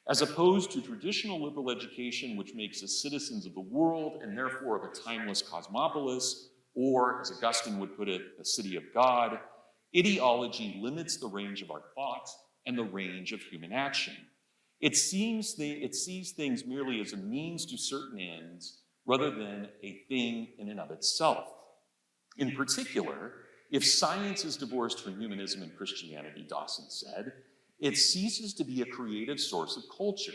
As opposed to traditional liberal education, which makes us citizens of the world and therefore of a timeless cosmopolis, or, as Augustine would put it, a city of God, ideology limits the range of our thoughts and the range of human action. It sees things merely as a means to certain ends rather than a thing in and of itself. In particular, if science is divorced from humanism and Christianity, Dawson said, it ceases to be a creative source of culture.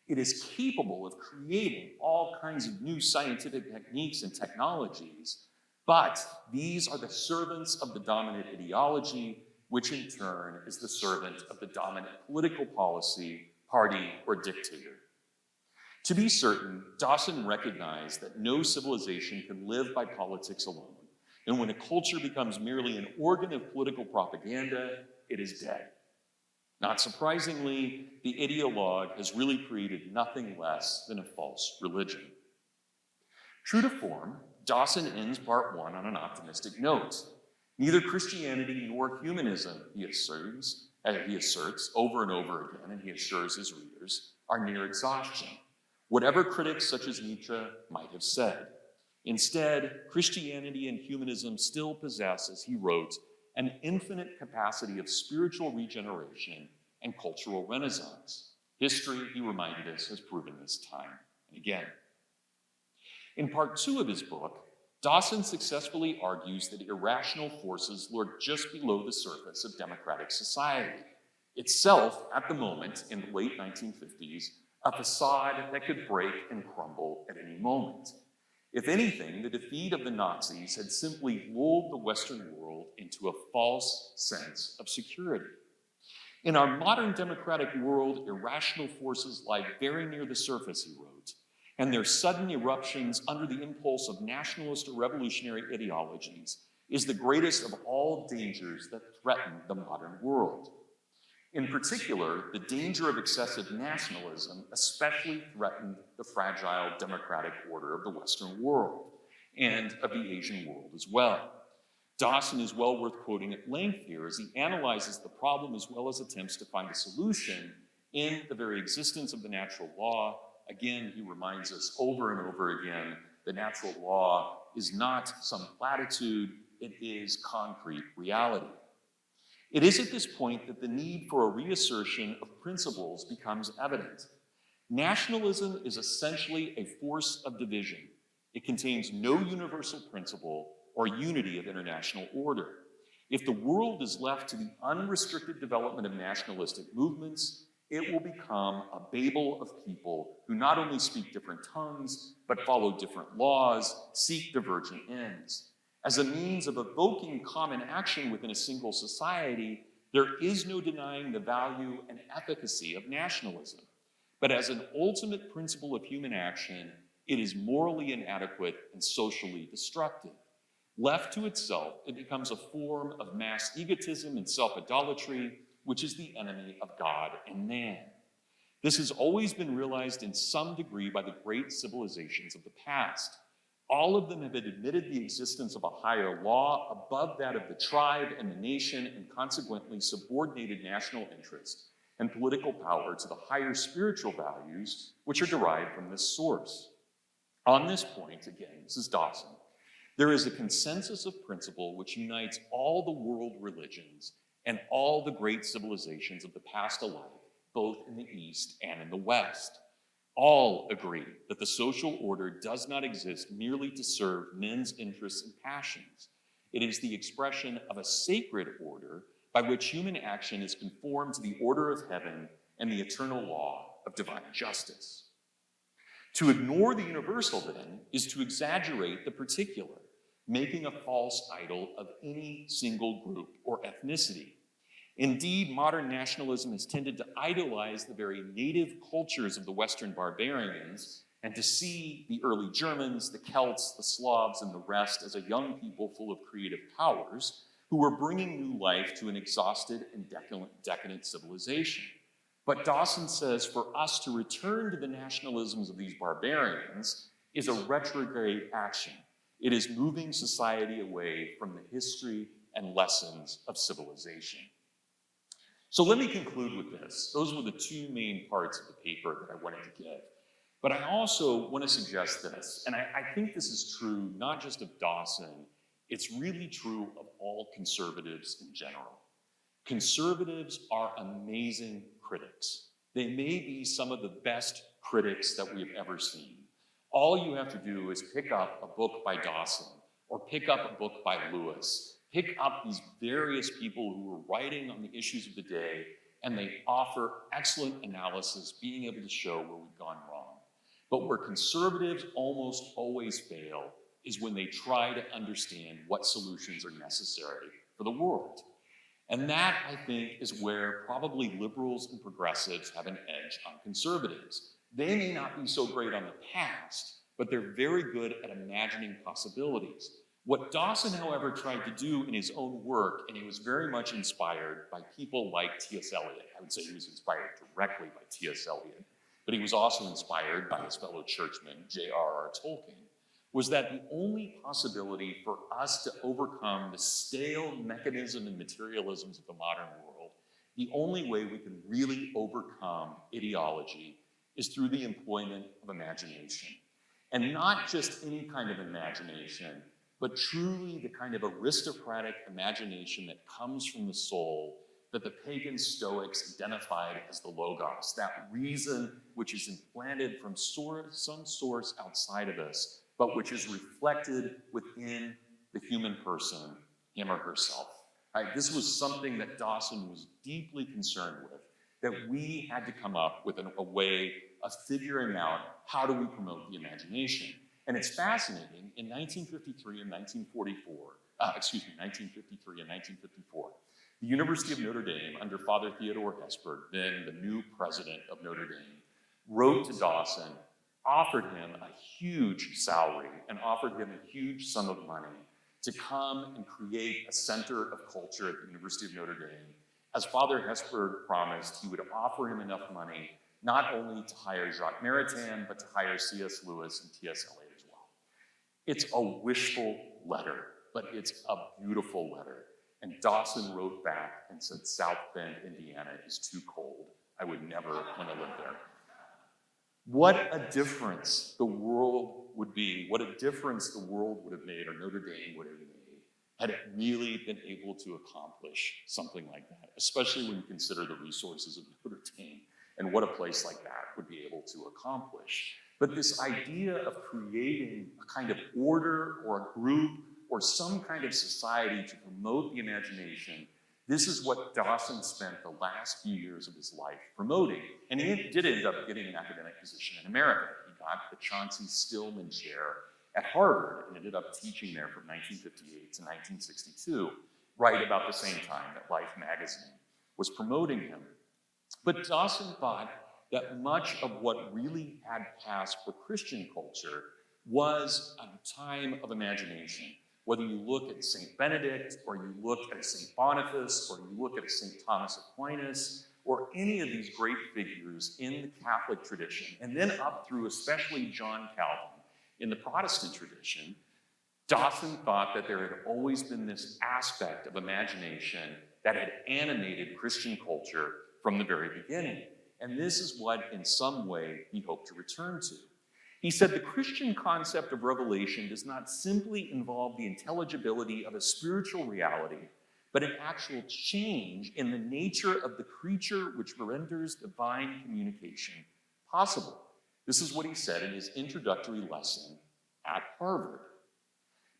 It is capable of creating all kinds of new scientific techniques and technologies, but these are the servants of the dominant ideology, which in turn is the servant of the dominant political policy, party, or dictator. To be certain, Dawson recognized that no civilization can live by politics alone, and when a culture becomes merely an organ of political propaganda, it is dead. Not surprisingly, the ideologue has really created nothing less than a false religion. True to form, Dawson ends part one on an optimistic note. Neither Christianity nor humanism, he asserts over and over again, and he assures his readers, are near exhaustion, whatever critics such as Nietzsche might have said. Instead, Christianity and humanism still possess, as he wrote, an infinite capacity of spiritual regeneration and cultural renaissance. History, he reminded us, has proven this time and again. In part two of his book, Dawson successfully argues that irrational forces lurk just below the surface of democratic society, itself, at the moment, in the late 1950s, a facade that could break and crumble at any moment. If anything, the defeat of the Nazis had simply lulled the Western world into a false sense of security. In our modern democratic world, irrational forces lie very near the surface, he wrote, and their sudden eruptions under the impulse of nationalist or revolutionary ideologies is the greatest of all dangers that threaten the modern world. In particular, the danger of excessive nationalism especially threatened the fragile democratic order of the Western world and of the Asian world as well. Dawson is well worth quoting at length here as he analyzes the problem as well as attempts to find a solution in the very existence of the natural law. Again, he reminds us over and over again, the natural law is not some platitude, it is concrete reality. It is at this point that the need for a reassertion of principles becomes evident. Nationalism is essentially a force of division. It contains no universal principle or unity of international order. If the world is left to the unrestricted development of nationalistic movements, it will become a babel of people who not only speak different tongues, but follow different laws, seek divergent ends. As a means of evoking common action within a single society, there is no denying the value and efficacy of nationalism. But as an ultimate principle of human action, it is morally inadequate and socially destructive. Left to itself, it becomes a form of mass egotism and self-idolatry, which is the enemy of God and man. This has always been realized in some degree by the great civilizations of the past. All of them have admitted the existence of a higher law above that of the tribe and the nation, and consequently subordinated national interest and political power to the higher spiritual values which are derived from this source. On this point, again, this is Dawson, there is a consensus of principle which unites all the world religions and all the great civilizations of the past alike, both in the East and in the West. All agree that the social order does not exist merely to serve men's interests and passions. It is the expression of a sacred order by which human action is conformed to the order of heaven and the eternal law of divine justice. To ignore the universal, then, is to exaggerate the particular, making a false idol of any single group or ethnicity. Indeed, modern nationalism has tended to idolize the very native cultures of the Western barbarians and to see the early Germans, the Celts, the Slavs, and the rest as a young people full of creative powers who were bringing new life to an exhausted and decadent civilization. But Dawson says for us to return to the nationalisms of these barbarians is a retrograde action. It is moving society away from the history and lessons of civilization. So let me conclude with this. Those were the two main parts of the paper that I wanted to give. But I also want to suggest this, and I think this is true not just of Dawson, it's really true of all conservatives in general. Conservatives are amazing critics. They may be some of the best critics that we have ever seen. All you have to do is pick up a book by Dawson or pick up a book by Lewis. Pick up these various people who were writing on the issues of the day, and they offer excellent analysis, being able to show where we've gone wrong. But where conservatives almost always fail is when they try to understand what solutions are necessary for the world. And that, I think, is where probably liberals and progressives have an edge on conservatives. They may not be so great on the past, but they're very good at imagining possibilities. What Dawson, however, tried to do in his own work, and he was very much inspired by people like T.S. Eliot. I would say he was inspired directly by T.S. Eliot, but he was also inspired by his fellow churchman, J.R.R. Tolkien, was that the only possibility for us to overcome the stale mechanism and materialisms of the modern world, the only way we can really overcome ideology is through the employment of imagination. And not just any kind of imagination, but truly the kind of aristocratic imagination that comes from the soul that the pagan Stoics identified as the Logos, that reason which is implanted from some source outside of us, but which is reflected within the human person, him or herself. Right? This was something that Dawson was deeply concerned with, that we had to come up with a way of figuring out how do we promote the imagination. And it's fascinating, in 1953 and 1954, the University of Notre Dame, under Father Theodore Hesburgh, then the new president of Notre Dame, wrote to Dawson, offered him a huge salary, and offered him a huge sum of money to come and create a center of culture at the University of Notre Dame. As Father Hesburgh promised, he would offer him enough money not only to hire Jacques Maritain, but to hire C.S. Lewis and T.S. Eliot as well. It's a wishful letter, but it's a beautiful letter. And Dawson wrote back and said, South Bend, Indiana is too cold. I would never want to live there. What a difference the world would be, what a difference the world would have made, or Notre Dame would have made, had it really been able to accomplish something like that, especially when you consider the resources of Notre Dame and what a place like that would be able to accomplish. But this idea of creating a kind of order or a group or some kind of society to promote the imagination, this is what Dawson spent the last few years of his life promoting. And he did end up getting an academic position in America. He got the Chauncey Stillman Chair at Harvard and ended up teaching there from 1958 to 1962, right about the same time that Life magazine was promoting him. But Dawson thought that much of what really had passed for Christian culture was a time of imagination. Whether you look at St. Benedict, or you look at St. Boniface, or you look at St. Thomas Aquinas, or any of these great figures in the Catholic tradition, and then up through especially John Calvin in the Protestant tradition, Dawson thought that there had always been this aspect of imagination that had animated Christian culture from the very beginning. And this is what, in some way, he hoped to return to. He said the Christian concept of revelation does not simply involve the intelligibility of a spiritual reality, but an actual change in the nature of the creature which renders divine communication possible. This is what he said in his introductory lesson at Harvard.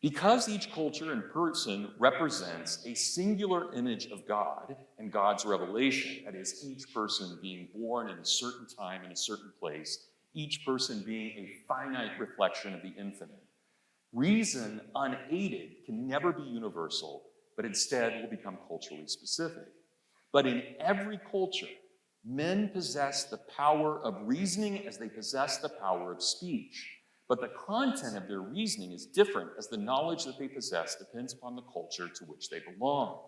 Because each culture and person represents a singular image of God and God's revelation, that is, each person being born in a certain time in a certain place, each person being a finite reflection of the infinite, reason unaided can never be universal, but instead will become culturally specific. But in every culture, men possess the power of reasoning as they possess the power of speech. But the content of their reasoning is different as the knowledge that they possess depends upon the culture to which they belong.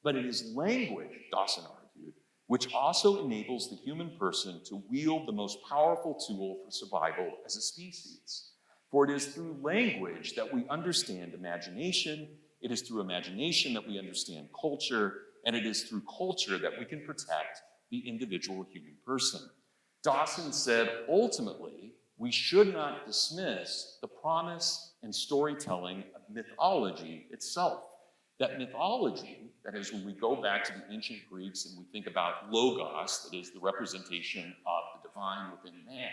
But it is language, Dawson argued, which also enables the human person to wield the most powerful tool for survival as a species. For it is through language that we understand imagination, it is through imagination that we understand culture, and it is through culture that we can protect the individual human person. Dawson said, ultimately, we should not dismiss the promise and storytelling of mythology itself. That mythology, that is, when we go back to the ancient Greeks and we think about logos, that is the representation of the divine within man,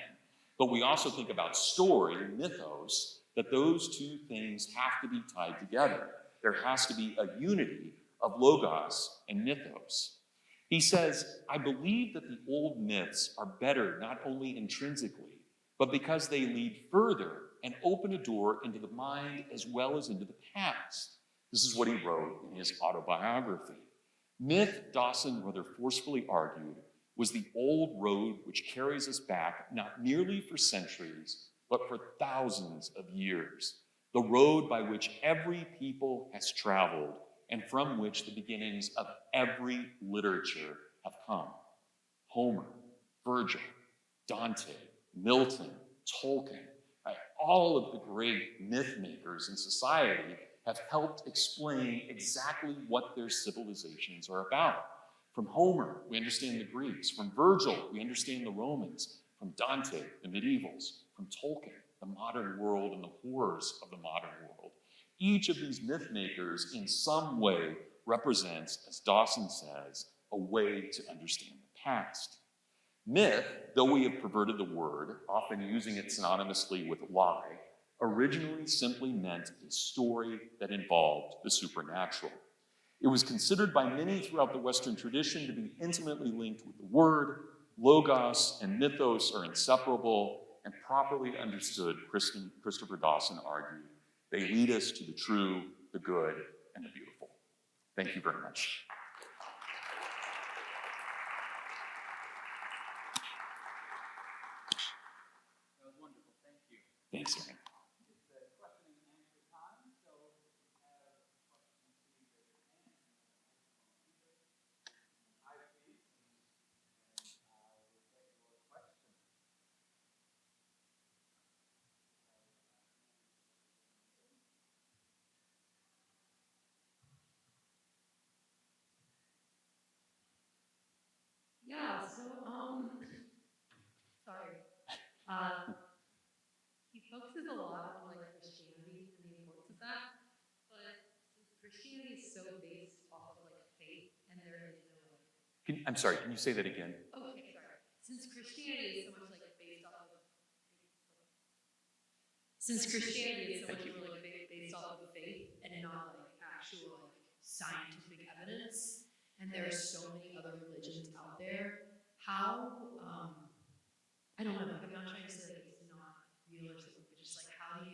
but we also think about story, mythos, that those two things have to be tied together. There has to be a unity of logos and mythos. He says, I believe that the old myths are better not only intrinsically, but because they lead further and open a door into the mind as well as into the past. This is what he wrote in his autobiography. Myth, Dawson rather forcefully argued, was the old road which carries us back not merely for centuries, but for thousands of years. The road by which every people has traveled and from which the beginnings of every literature have come. Homer, Virgil, Dante, Milton, Tolkien, all of the great myth makers in society have helped explain exactly what their civilizations are about. From Homer, we understand the Greeks. From Virgil, we understand the Romans. From Dante, the medievals. From Tolkien, the modern world and the horrors of the modern world. Each of these myth makers in some way represents, as Dawson says, a way to understand the past. Myth, though we have perverted the word, often using it synonymously with lie, originally simply meant a story that involved the supernatural. It was considered by many throughout the Western tradition to be intimately linked with the word. Logos and mythos are inseparable, and properly understood, Christopher Dawson argued, they lead us to the true, the good, and the beautiful. Thank you very much. Thanks, Aaron. It's a question and answer time, so if you have questions, please raise your hand. Hi, please. And I will take your question. Yeah, sorry. He focuses a lot on like Christianity and the importance of that, but since Christianity is so based off of like faith and there is no like. I'm sorry, can you say that again? Okay, sorry. Since Christianity is so much like based off of. Since Christianity is so much more like based off of faith and not like actual like scientific evidence, and there are so many other religions out there. How I don't know. I'm not trying to say like it's not real or something, but just like how can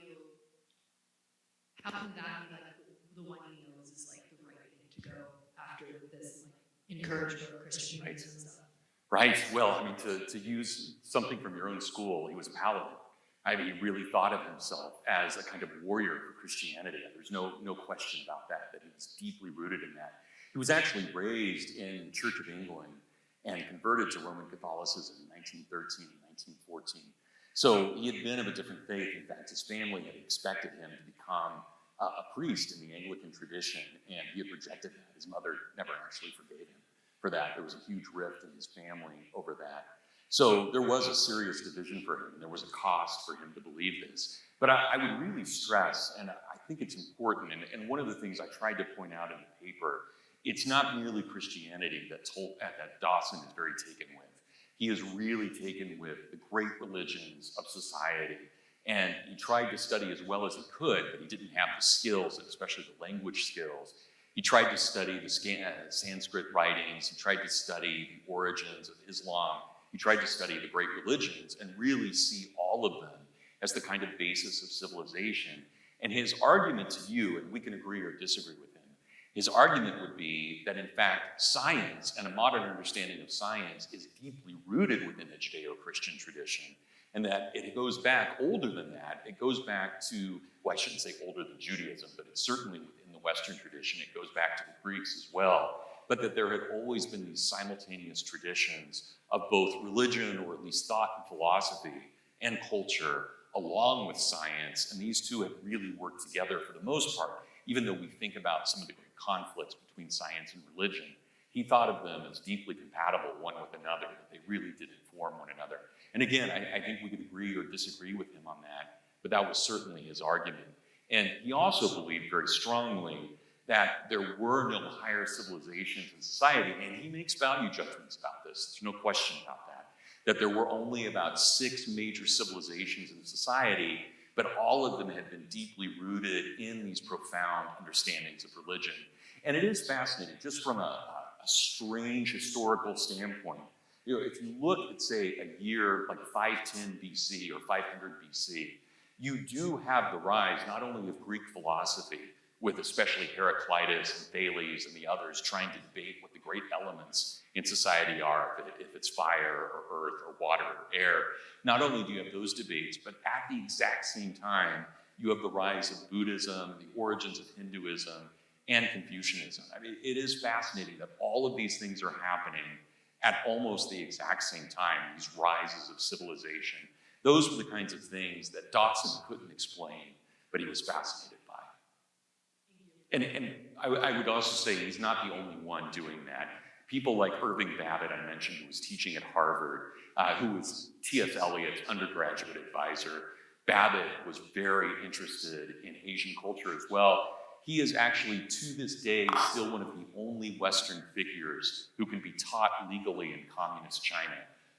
that be like the one he knows is like the right thing to go after this like encouragement of Christian beliefs and stuff. Right. Well, I mean, to use something from your own school, he was a paladin. I mean, he really thought of himself as a kind of warrior for Christianity. And there's no question about that he was deeply rooted in that. He was actually raised in the Church of England, and converted to Roman Catholicism in 1913 and 1914. So he had been of a different faith. In fact, his family had expected him to become a priest in the Anglican tradition, and he had rejected that. His mother never actually forgave him for that. There was a huge rift in his family over that. So there was a serious division for him. There was a cost for him to believe this. But I would really stress, and I think it's important, and one of the things I tried to point out in the paper, it's not merely Christianity that Dawson is very taken with. He is really taken with the great religions of society, and he tried to study as well as he could, but he didn't have the skills, and especially the language skills. He tried to study the Sanskrit writings. He tried to study the origins of Islam. He tried to study the great religions and really see all of them as the kind of basis of civilization. And his argument to you, and we can agree or disagree with him, his argument would be that in fact science and a modern understanding of science is deeply rooted within the Judeo-Christian tradition, and that it goes back older than that. It goes back to, well, I shouldn't say older than Judaism, but it's certainly within the Western tradition. It goes back to the Greeks as well, but that there had always been these simultaneous traditions of both religion, or at least thought and philosophy, and culture, along with science, and these two have really worked together for the most part, even though we think about some of the great conflicts between science and religion. He thought of them as deeply compatible one with another, that they really did inform one another. And again, I think we could agree or disagree with him on that, but that was certainly his argument. And he also believed very strongly that there were no higher civilizations in society, and he makes value judgments about this. There's no question about that there were only about 6 major civilizations in society, but all of them had been deeply rooted in these profound understandings of religion. And it is fascinating, just from a strange historical standpoint. You know, if you look at, say, a year like 510 BC or 500 BC, you do have the rise not only of Greek philosophy, with especially Heraclitus and Thales and the others trying to debate what the great elements in society are, if it's fire or earth or water or air. Not only do you have those debates, but at the exact same time, you have the rise of Buddhism, the origins of Hinduism, and Confucianism. I mean, it is fascinating that all of these things are happening at almost the exact same time, these rises of civilization. Those were the kinds of things that Dawson couldn't explain, but he was fascinated by. And I would also say he's not the only one doing that. People like Irving Babbitt, I mentioned, who was teaching at Harvard, who was T.S. Eliot's undergraduate advisor. Babbitt was very interested in Asian culture as well. He is actually, to this day, still one of the only Western figures who can be taught legally in communist China.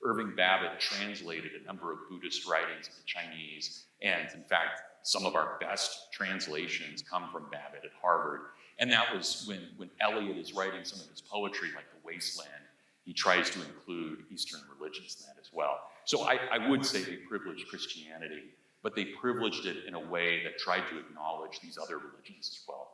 Irving Babbitt translated a number of Buddhist writings into Chinese, and in fact, some of our best translations come from Babbitt at Harvard. And that was when Eliot is writing some of his poetry, like The Wasteland, he tries to include Eastern religions in that as well. So I would say they privileged Christianity, but they privileged it in a way that tried to acknowledge these other religions as well.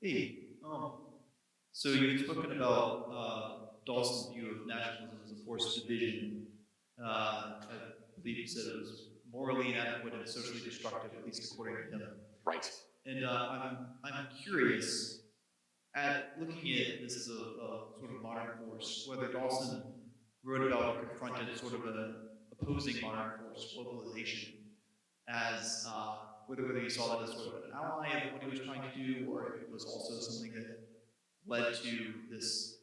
Hey, so you've spoken about Dawson's view of nationalism as a force of division. I believe you said it was morally inadequate and socially destructive, at least according to him. Right. And I'm curious, at looking at this as a sort of modern force, whether Dawson wrote about or confronted sort of an opposing modern force, globalization, as whether you saw that as sort of an ally of what he was trying to do, or if it was also something that led to this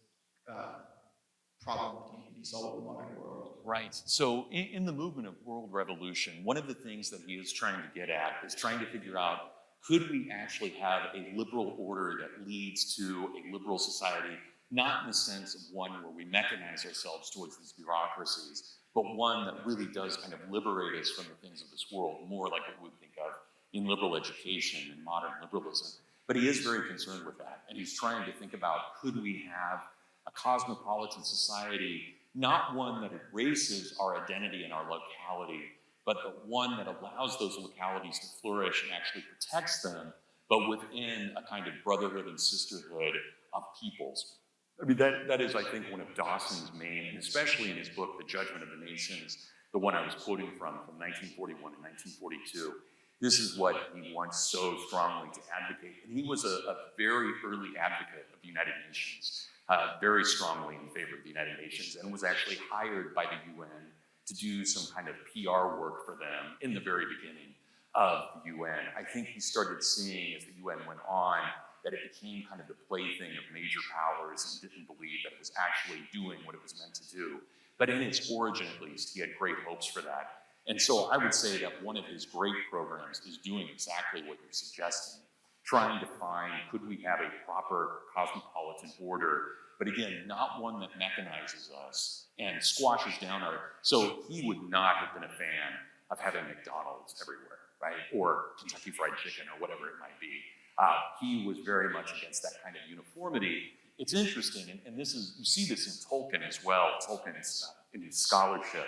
problem that he saw with the modern world. Right. So in the movement of world revolution, one of the things that he is trying to get at is trying to figure out, could we actually have a liberal order that leads to a liberal society, not in the sense of one where we mechanize ourselves towards these bureaucracies, but one that really does kind of liberate us from the things of this world, more like what we would think of in liberal education and modern liberalism. But he is very concerned with that, and he's trying to think about, could we have a cosmopolitan society, not one that erases our identity and our locality, but one that allows those localities to flourish and actually protects them, but within a kind of brotherhood and sisterhood of peoples. I mean, that is, I think, one of Dawson's main, and especially in his book, The Judgment of the Nations, the one I was quoting from 1941 and 1942. This is what he wants so strongly to advocate. And he was a very early advocate of the United Nations, very strongly in favor of the United Nations, and was actually hired by the UN to do some kind of PR work for them in the very beginning of the UN. I think he started seeing, as the UN went on, that it became kind of the plaything of major powers and didn't believe that it was actually doing what it was meant to do. But in its origin, at least, he had great hopes for that. And so I would say that one of his great programs is doing exactly what you're suggesting, trying to find, could we have a proper cosmopolitan order, but again, not one that mechanizes us and squashes down our, so he would not have been a fan of having McDonald's everywhere, right? Or Kentucky Fried Chicken or whatever it might be. He was very much against that kind of uniformity. It's interesting, and this is, you see this in Tolkien as well, Tolkien's in his scholarship.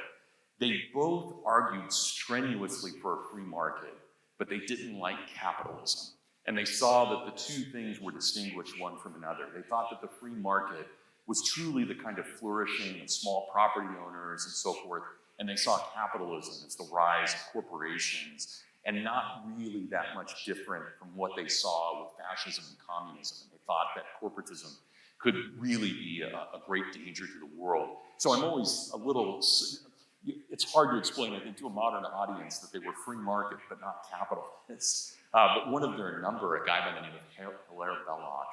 They both argued strenuously for a free market, but they didn't like capitalism. And they saw that the two things were distinguished one from another. They thought that the free market was truly the kind of flourishing of small property owners and so forth, and they saw capitalism as the rise of corporations, and not really that much different from what they saw with fascism and communism. And they thought that corporatism could really be a great danger to the world. So I'm always a little, it's hard to explain, I think, to a modern audience that they were free market but not capitalists. But one of their number, a guy by the name of Hilaire Belloc,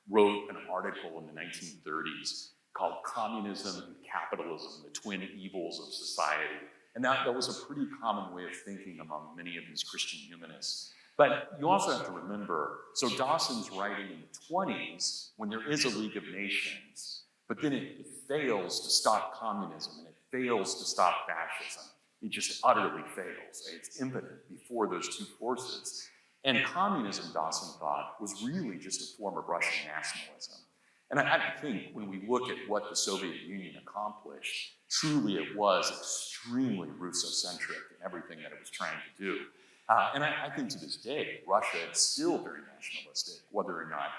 wrote an article in the 1930s called Communism and Capitalism, the Twin Evils of Society. And that was a pretty common way of thinking among many of these Christian humanists. But you also have to remember, so Dawson's writing in the 20s when there is a League of Nations, but then it fails to stop communism and it fails to stop fascism. It just utterly fails. It's impotent before those two forces. And communism, Dawson thought, was really just a form of Russian nationalism. And I think when we look at what the Soviet Union accomplished, truly it was extremely Russocentric in everything that it was trying to do. And I think to this day, Russia is still very nationalistic, whether or not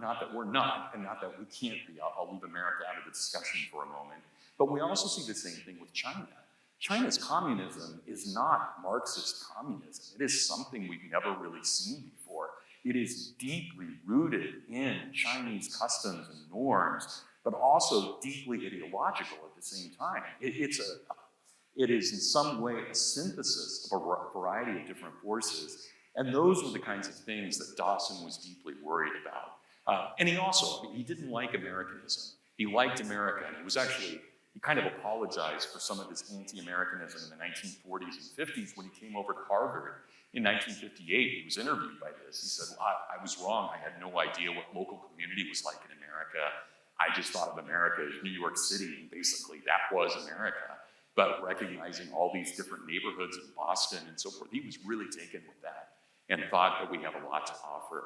that we're not, and not that we can't be. I'll leave America out of the discussion for a moment. But we also see the same thing with China. China's communism is not Marxist communism. It is something we've never really seen before. It is deeply rooted in Chinese customs and norms, but also deeply ideological at the same time. It is in some way a synthesis of a variety of different forces, and those were the kinds of things that Dawson was deeply worried about. And he didn't like Americanism. He liked America, and he kind of apologized for some of his anti-Americanism in the 1940s and 50s when he came over to Harvard. In 1958, he was interviewed by this. He said, well, I was wrong. I had no idea what local community was like in America. I just thought of America as New York City, and basically that was America. But recognizing all these different neighborhoods in Boston and so forth, he was really taken with that and thought that we have a lot to offer.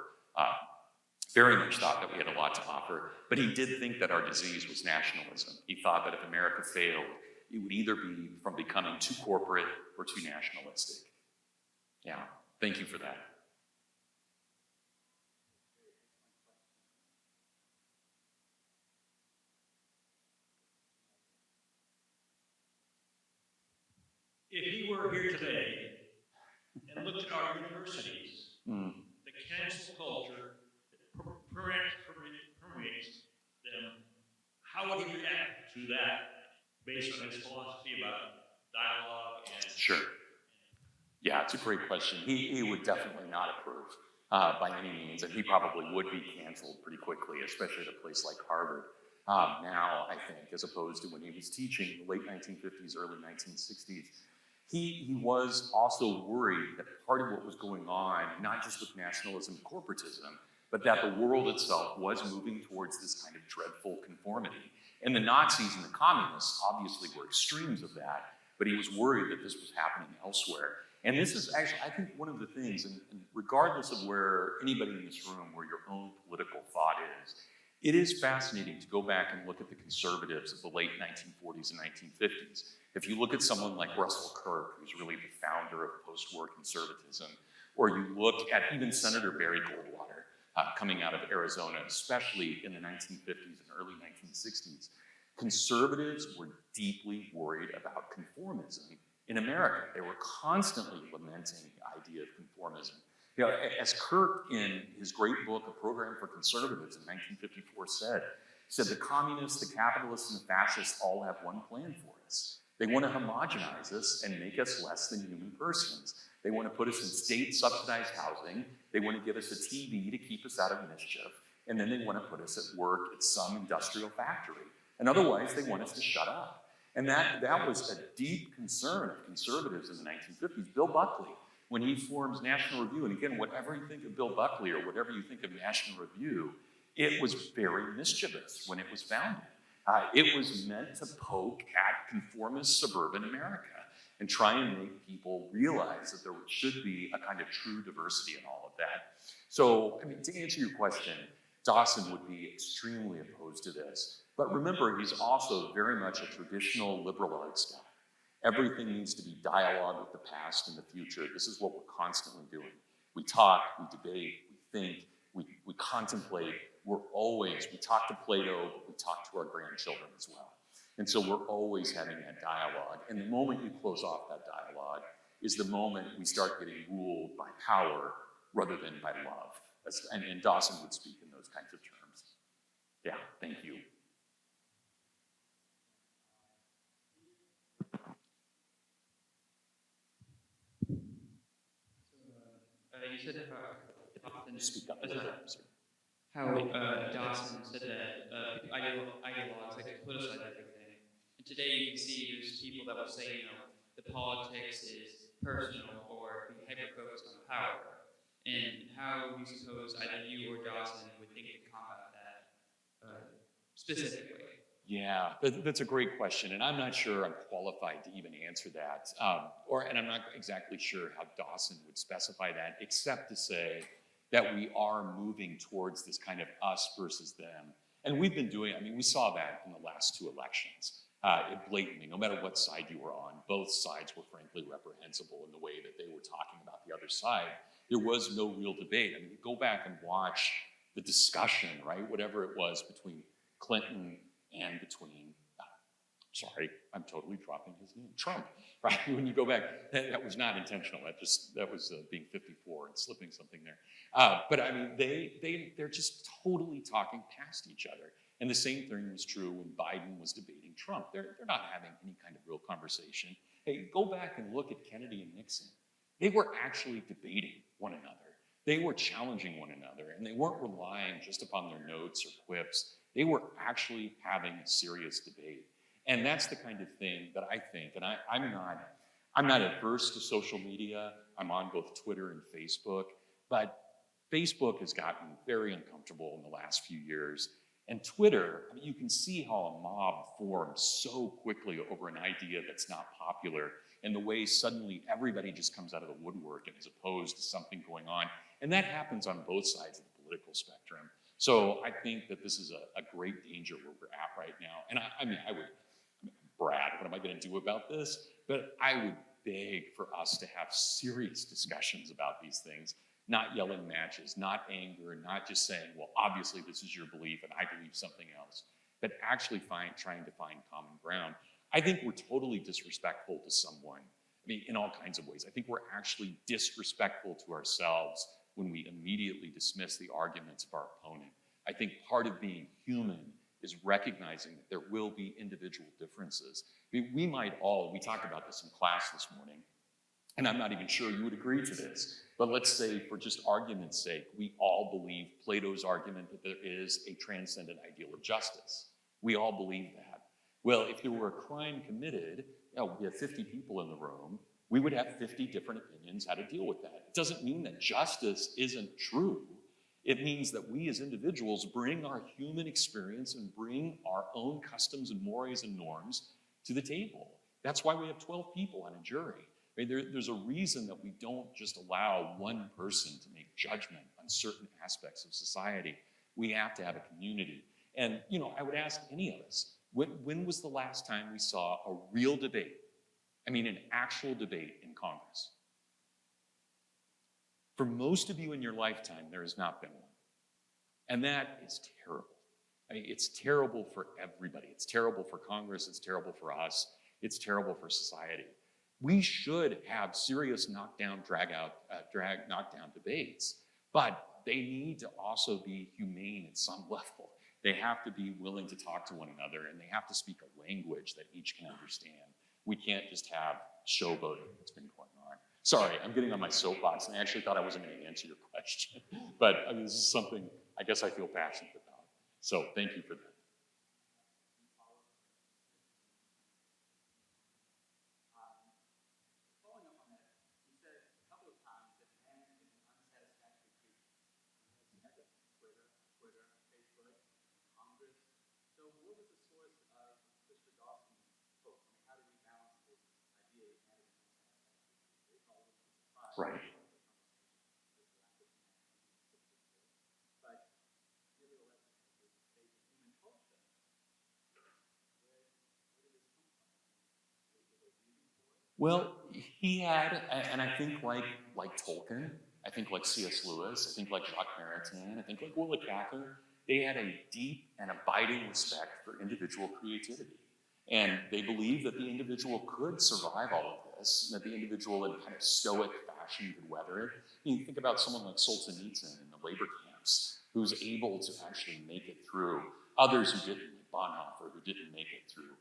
Very much thought that we had a lot to offer, but he did think that our disease was nationalism. He thought that if America failed, it would either be from becoming too corporate or too nationalistic. Yeah, thank you for that. If he were here today and looked at our universities, the cancel culture that permeates them, how would he react to that based on his philosophy about dialogue and... Sure. Yeah, it's a great question. He would definitely not approve by any means, and he probably would be canceled pretty quickly, especially at a place like Harvard. Now, I think, as opposed to when he was teaching in the late 1950s, early 1960s, he was also worried that part of what was going on, not just with nationalism and corporatism, but that the world itself was moving towards this kind of dreadful conformity. And the Nazis and the communists obviously were extremes of that, but he was worried that this was happening elsewhere. And this is actually, I think, one of the things, and regardless of where anybody in this room, where your own political thought is, it is fascinating to go back and look at the conservatives of the late 1940s and 1950s. If you look at someone like Russell Kirk, who's really the founder of post-war conservatism, or you look at even Senator Barry Goldwater, coming out of Arizona, especially in the 1950s and early 1960s. Conservatives were deeply worried about conformism in America. They were constantly lamenting the idea of conformism. You know, as Kirk, in his great book, A Program for Conservatives in 1954 said the communists, the capitalists, and the fascists all have one plan for us. They want to homogenize us and make us less than human persons. They want to put us in state-subsidized housing. They want to give us a TV to keep us out of mischief. And then they want to put us at work at some industrial factory. And otherwise, they want us to shut up. And that was a deep concern of conservatives in the 1950s. Bill Buckley, when he forms National Review, and again, whatever you think of Bill Buckley or whatever you think of National Review, it was very mischievous when it was founded. It was meant to poke at conformist suburban America and try and make people realize that there should be a kind of true diversity in all of that. So, I mean, to answer your question, Dawson would be extremely opposed to this. But remember, he's also very much a traditional liberal arts guy. Everything needs to be dialogue with the past and the future. This is what we're constantly doing. We talk, we debate, we think, we contemplate. We talk to Plato, but we talk to our grandchildren as well. And so we're always having that dialogue. And the moment you close off that dialogue is the moment we start getting ruled by power rather than by love. And Dawson would speak in those kinds of terms. Yeah, thank you. You said Dawson, Speak up. how Dawson said that ideologues like to politicize everything. And today you can see there's people that will say, the politics is personal or be hyper-focused on power. And how you suppose either you or Dawson would think to combat that specifically? Yeah, that's a great question, and I'm not sure I'm qualified to even answer that. And I'm not exactly sure how Dawson would specify that, except to say that we are moving towards this kind of us versus them. And we've been doing, we saw that in the last two elections. Blatantly, no matter what side you were on, both sides were frankly reprehensible in the way that they were talking about the other side. There was no real debate. Go back and watch the discussion, right? Whatever it was between Clinton and between, sorry, I'm totally dropping his name, Trump, right? When you go back, that was not intentional. That was being 54 and slipping something there. But they're just totally talking past each other. And the same thing was true when Biden was debating Trump. They're not having any kind of real conversation. Hey, go back and look at Kennedy and Nixon. They were actually debating one another. They were challenging one another, and they weren't relying just upon their notes or quips. They were actually having serious debate. And that's the kind of thing that I think, and I'm not adverse to social media. I'm on both Twitter and Facebook, but Facebook has gotten very uncomfortable in the last few years. And Twitter, you can see how a mob forms so quickly over an idea that's not popular, and the way suddenly everybody just comes out of the woodwork and is opposed to something going on. And that happens on both sides of the political spectrum. So I think that this is a great danger where we're at right now. And Brad, what am I going to do about this? But I would beg for us to have serious discussions about these things, not yelling matches, not anger, not just saying, well, obviously this is your belief and I believe something else, but actually trying to find common ground. I think we're totally disrespectful to someone, in all kinds of ways. I think we're actually disrespectful to ourselves when we immediately dismiss the arguments of our opponent. I think part of being human is recognizing that there will be individual differences. We might all, we talked about this in class this morning, and I'm not even sure you would agree to this, but let's say for just argument's sake, we all believe Plato's argument that there is a transcendent ideal of justice. We all believe that. Well, if there were a crime committed, we have 50 people in the room, we would have 50 different opinions how to deal with that. It doesn't mean that justice isn't true. It means that we as individuals bring our human experience and bring our own customs and mores and norms to the table. That's why we have 12 people on a jury. There's a reason that we don't just allow one person to make judgment on certain aspects of society. We have to have a community. And, I would ask any of us, when was the last time we saw a real debate? An actual debate in Congress. For most of you in your lifetime, there has not been one. And that is terrible. I mean, it's terrible for everybody. It's terrible for Congress. It's terrible for us. It's terrible for society. We should have serious knockdown debates, but they need to also be humane at some level. They have to be willing to talk to one another, and they have to speak a language that each can understand. We can't just have showboating that's been going on. Sorry, I'm getting on my soapbox, and I actually thought I wasn't going to answer your question. But I mean, this is something I guess I feel passionate about. So thank you for that. Following up on that, you said a couple of times that man is an unsatisfactory creature. Twitter, Facebook, Congress. So what was the source of Christopher Dawson's book? I mean, how did he balance this idea that man is an unsatisfactory creature? It's all over the society. Right. But nevertheless, the basic human culture. Where did this come from? Was there a reason for it? Well, he had, and I think like Tolkien, I think like C.S. Lewis, I think like Jacques Maritain, I think like Willa Cather, they had a deep and abiding respect for individual creativity. And they believed that the individual could survive all of this, and that the individual in kind of stoic fashion could weather it. You think about someone like Solzhenitsyn in the labor camps, who's able to actually make it through. Others who didn't, like Bonhoeffer, who didn't make it through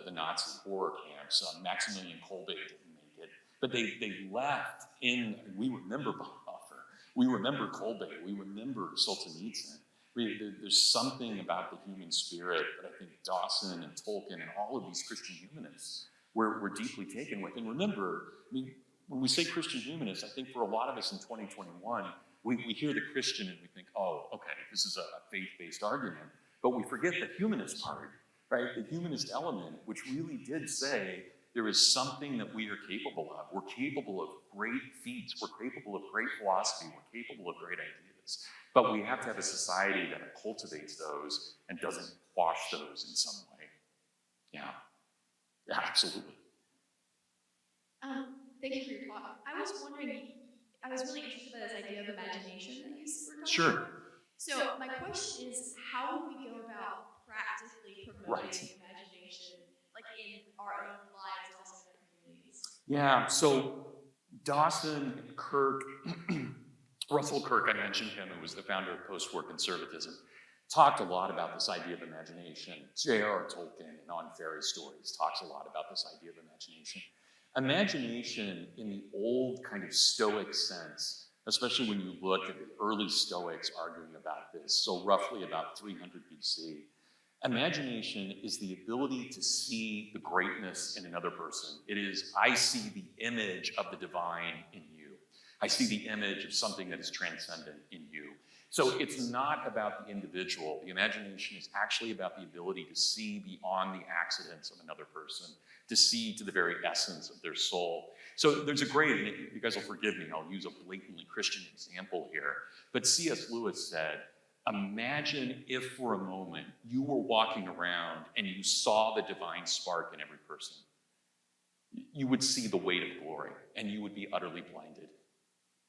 the Nazi horror camps. Maximilian Kolbe didn't make it. But they left in, we remember Bonhoeffer, we remember Kolbe, we remember Solzhenitsyn. There's something about the human spirit that I think Dawson and Tolkien and all of these Christian humanists were deeply taken with. And remember, I mean, when we say Christian humanists, I think for a lot of us in 2021, we hear the Christian and we think, oh, okay, this is a faith-based argument. But we forget the humanist part, right? The humanist element, which really did say there is something that we are capable of. We're capable of great feats. We're capable of great philosophy. We're capable of great ideas. But we have to have a society that cultivates those and doesn't quash those in some way. Yeah, absolutely. Thank you for your talk. I was wondering, I was really interested by this idea of imagination that you were talking Sure. about. So my question is, how do we go about practically promoting imagination, like in our own lives and also in our communities? Yeah, so Dawson, Kirk, Russell Kirk, I mentioned him, who was the founder of post-war conservatism, talked a lot about this idea of imagination. J.R.R. Tolkien in On Fairy Stories talks a lot about this idea of imagination. Imagination in the old kind of Stoic sense, especially when you look at the early Stoics arguing about this, so roughly about 300 BC, imagination is the ability to see the greatness in another person. It is, I see the image of the divine in you. I see the image of something that is transcendent in you. So it's not about the individual. The imagination is actually about the ability to see beyond the accidents of another person, to see to the very essence of their soul. So there's a great, and you guys will forgive me, I'll use a blatantly Christian example here, but C.S. Lewis said, imagine if for a moment you were walking around and you saw the divine spark in every person. You would see the weight of glory and you would be utterly blinded.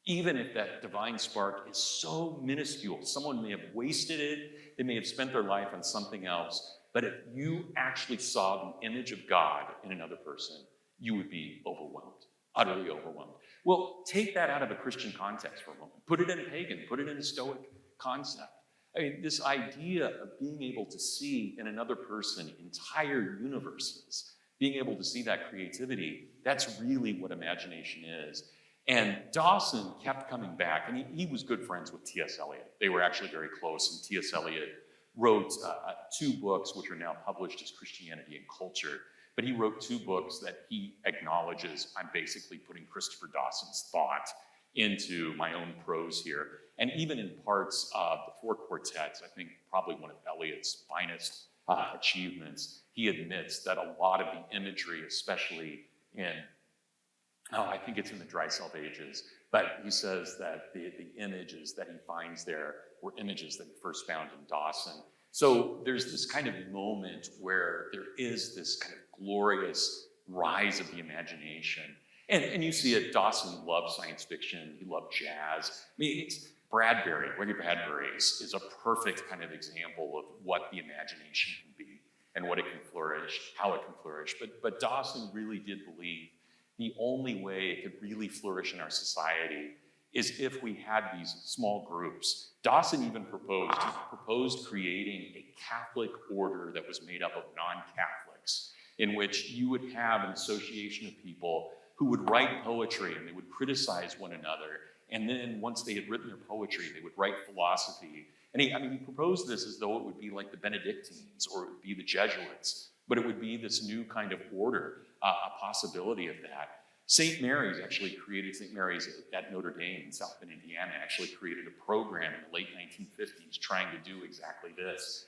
Even if that divine spark is so minuscule, someone may have wasted it, they may have spent their life on something else, but if you actually saw the image of God in another person, you would be overwhelmed, utterly overwhelmed. Well, take that out of a Christian context for a moment. Put it in a pagan, put it in a Stoic concept. I mean, this idea of being able to see in another person entire universes, being able to see that creativity, that's really what imagination is. And Dawson kept coming back, and he was good friends with T.S. Eliot. They were actually very close, and T.S. Eliot wrote 2 books which are now published as Christianity and Culture. But he wrote 2 books that he acknowledges I'm basically putting Christopher Dawson's thought into my own prose here. And even in parts of the 4 quartets, I think probably one of Eliot's finest achievements, he admits that a lot of the imagery, especially in, I think it's in the Dry Self Ages, but he says that the images that he finds there were images that he first found in Dawson. So there's this kind of moment where there is this kind of glorious rise of the imagination. And you see it, Dawson loved science fiction, he loved jazz. I mean, William Bradbury is a perfect kind of example of what the imagination can be and what it can flourish, how it can flourish. But Dawson really did believe the only way it could really flourish in our society is if we had these small groups. Dawson even proposed creating a Catholic order that was made up of non-Catholics, in which you would have an association of people who would write poetry and they would criticize one another. And then once they had written their poetry, they would write philosophy. And he proposed this as though it would be like the Benedictines or it would be the Jesuits, but it would be this new kind of order, a possibility of that. St. Mary's at Notre Dame in South Bend, Indiana, actually created a program in the late 1950s trying to do exactly this.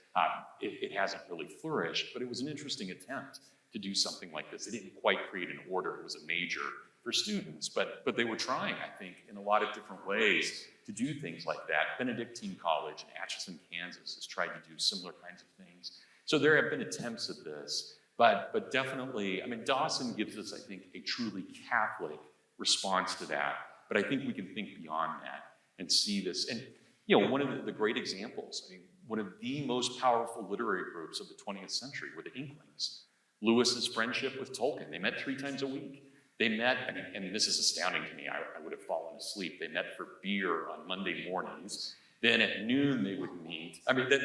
It hasn't really flourished, but it was an interesting attempt to do something like this. It didn't quite create an order. It was a major for students, but they were trying, I think, in a lot of different ways to do things like that. Benedictine College in Atchison, Kansas has tried to do similar kinds of things. So there have been attempts at this, but definitely, Dawson gives us, I think, a truly Catholic response to that. But I think we can think beyond that and see this. And, one of the great examples, one of the most powerful literary groups of the 20th century were the Inklings. Lewis's friendship with Tolkien. They met 3 times a week. They met, and this is astounding to me, I would have fallen asleep. They met for beer on Monday mornings. Then at noon they would meet.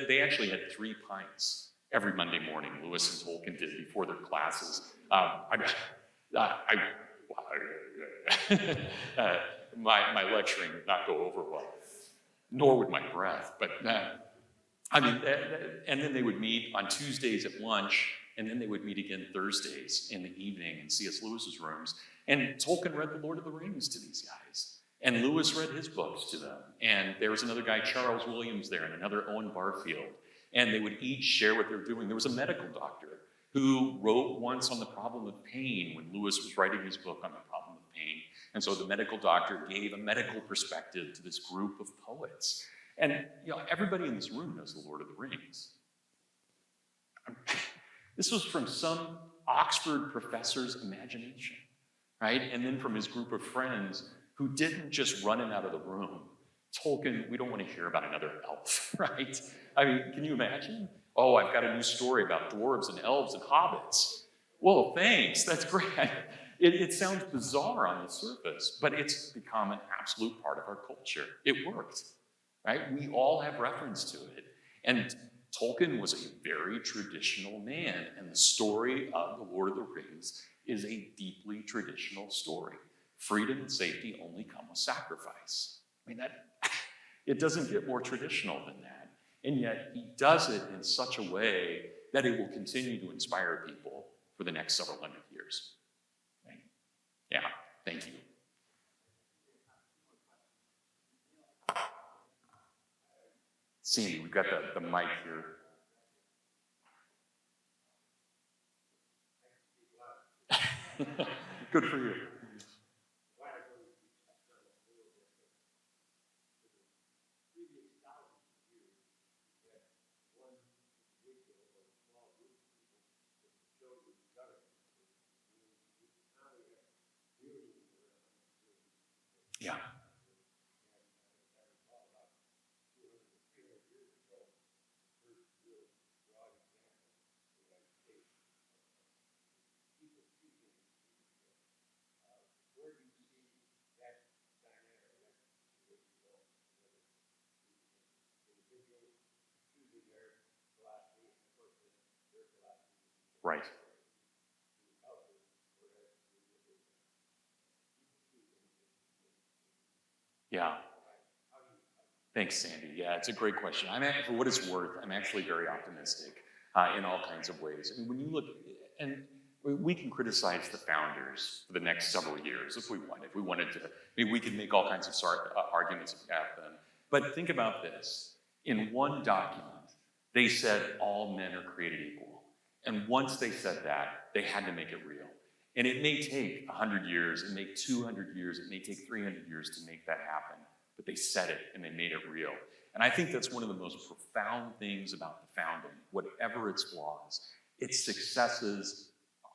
They actually had 3 pints every Monday morning, Lewis and Tolkien did before their classes. My lecturing would not go over well, nor would my breath. But and then they would meet on Tuesdays at lunch, and then they would meet again Thursdays in the evening in C.S. Lewis's rooms. And Tolkien read The Lord of the Rings to these guys. And Lewis read his books to them. And there was another guy, Charles Williams, there, and another Owen Barfield. And they would each share what they were doing. There was a medical doctor who wrote once on the problem of pain when Lewis was writing his book on the problem of pain. And so the medical doctor gave a medical perspective to this group of poets. And everybody in this room knows The Lord of the Rings. This was from some Oxford professor's imagination, right? And then from his group of friends who didn't just run him out of the room. Tolkien, we don't want to hear about another elf, right? Can you imagine? Oh, I've got a new story about dwarves and elves and hobbits. Well, thanks, that's great. It sounds bizarre on the surface, but it's become an absolute part of our culture. It worked, right? We all have reference to it. And Tolkien was a very traditional man, and the story of The Lord of the Rings is a deeply traditional story. Freedom and safety only come with sacrifice. It doesn't get more traditional than that. And yet he does it in such a way that it will continue to inspire people for the next several hundred years. Right? Yeah, thank you. Sandy, we've got the mic here. Good for you. Yeah. Right. Yeah. Thanks, Sandy. Yeah, it's a great question. For what it's worth, I'm actually very optimistic in all kinds of ways. When you look, and we can criticize the founders for the next several years if we want. If we wanted to, we could make all kinds of arguments about them. But think about this. In one document, they said all men are created equal. And once they said that, they had to make it real. And it may take 100 years, it may take 200 years, it may take 300 years to make that happen. But they said it and they made it real. And I think that's one of the most profound things about the founding, whatever its flaws. Its successes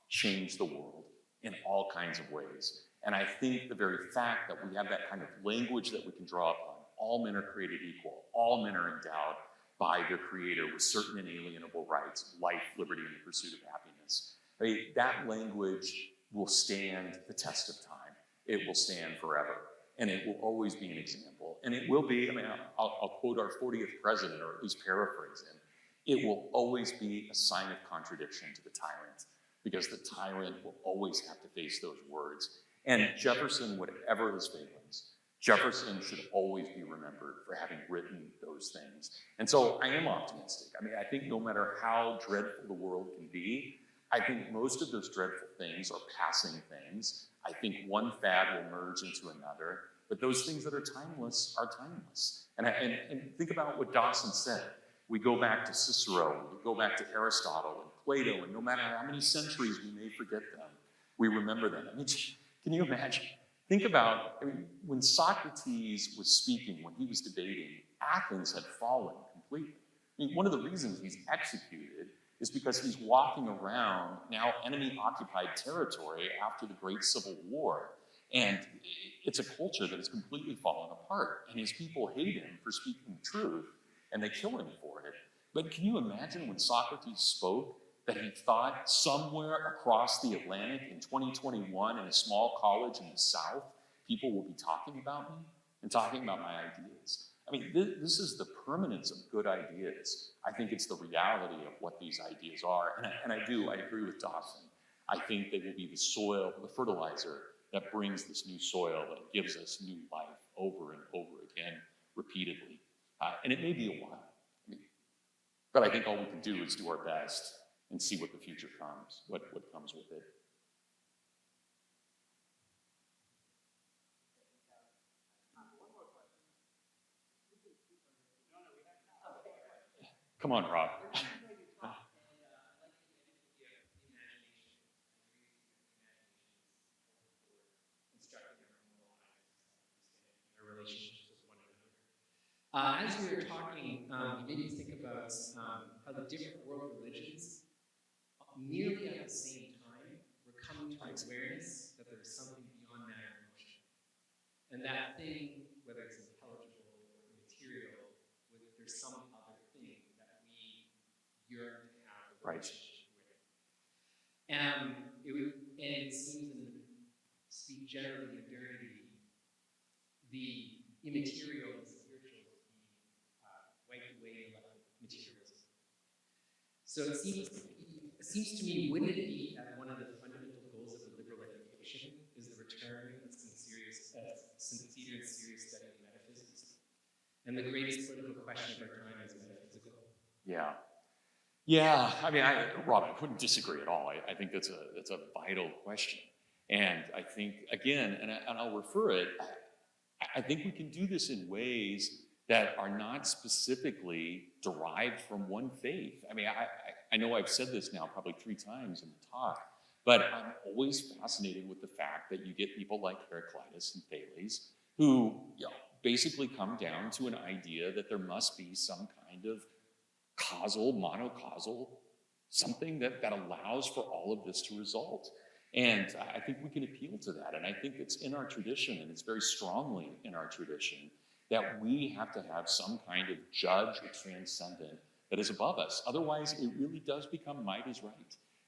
change the world in all kinds of ways. And I think the very fact that we have that kind of language that we can draw upon all men are created equal. All men are endowed by their creator with certain inalienable rights, life, liberty, and the pursuit of happiness. I mean, that language will stand the test of time. It will stand forever. And it will always be an example. And it will be, I mean, I'll quote our 40th president, or at least paraphrase him. It will always be a sign of contradiction to the tyrant, because the tyrant will always have to face those words. And Jefferson, whatever his failings, Jefferson should always be remembered for having written those things. And so I am optimistic. I mean, I think no matter how dreadful the world can be, I think most of those dreadful things are passing things. I think one fad will merge into another, but those things that are timeless are timeless. And think about what Dawson said. We go back to Cicero, we go back to Aristotle and Plato, and no matter how many centuries we may forget them, we remember them. I mean, can you imagine? Think about, I mean, when Socrates was speaking, when he was debating, Athens had fallen completely. I mean, one of the reasons he's executed is because he's walking around now enemy-occupied territory after the Great Civil War. And it's a culture that has completely fallen apart. And his people hate him for speaking the truth, and they kill him for it. But can you imagine when Socrates spoke that he thought somewhere across the Atlantic in 2021 in a small college in the South, people will be talking about me and talking about my ideas? I mean, this is the permanence of good ideas. I think it's the reality of what these ideas are. And I agree with Dawson. I think they will be the soil, the fertilizer that brings this new soil, that gives us new life over and over again, repeatedly. And it may be a while. But I think all we can do is do our best and see what the future comes, what comes with it. Come on, Rob. As we were talking, it made me think about how the different world religions, nearly at the same time, were coming to awareness that there is something beyond matter and motion. And that thing, whether it's intelligible or immaterial, there's some other thing that we yearn to have a relationship with. And it seems, and speak generally in modernity, the immaterial and spiritual is being wiped away by materialism. So it seems to me, wouldn't it be that one of the fundamental goals of a liberal education is the return of sincere and serious study of metaphysics? And the greatest political question of our time is metaphysical. Yeah. Yeah, I mean, Rob, I couldn't disagree at all. I think that's a vital question. And I think, again, and I'll refer it, I think we can do this in ways that are not specifically derived from one faith. I mean, I know I've said this now probably 3 times in the talk, but I'm always fascinated with the fact that you get people like Heraclitus and Thales who basically come down to an idea that there must be some kind of causal, monocausal, something that allows for all of this to result. And I think we can appeal to that. And I think it's in our tradition, and it's very strongly in our tradition, that we have to have some kind of judge or transcendent that is above us. Otherwise, it really does become might is right.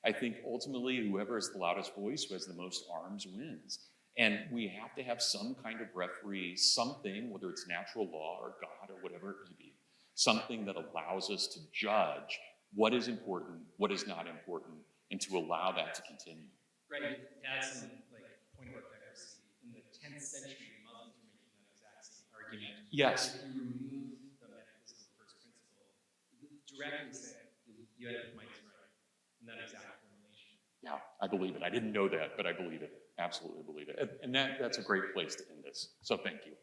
I think ultimately whoever has the loudest voice, who has the most arms, wins. And we have to have some kind of referee, something, whether it's natural law or God or whatever it may be, something that allows us to judge what is important, what is not important, and to allow that to continue. Right, to add some point about diversity. In the 10th century, Muslims were making that exact same argument. Yes. If you remove the metaphysical first principle, directly said you had might is right in that exact formulation. Yeah, I believe it. I didn't know that, but I believe it. Absolutely believe it. And that's a great place to end this. So thank you.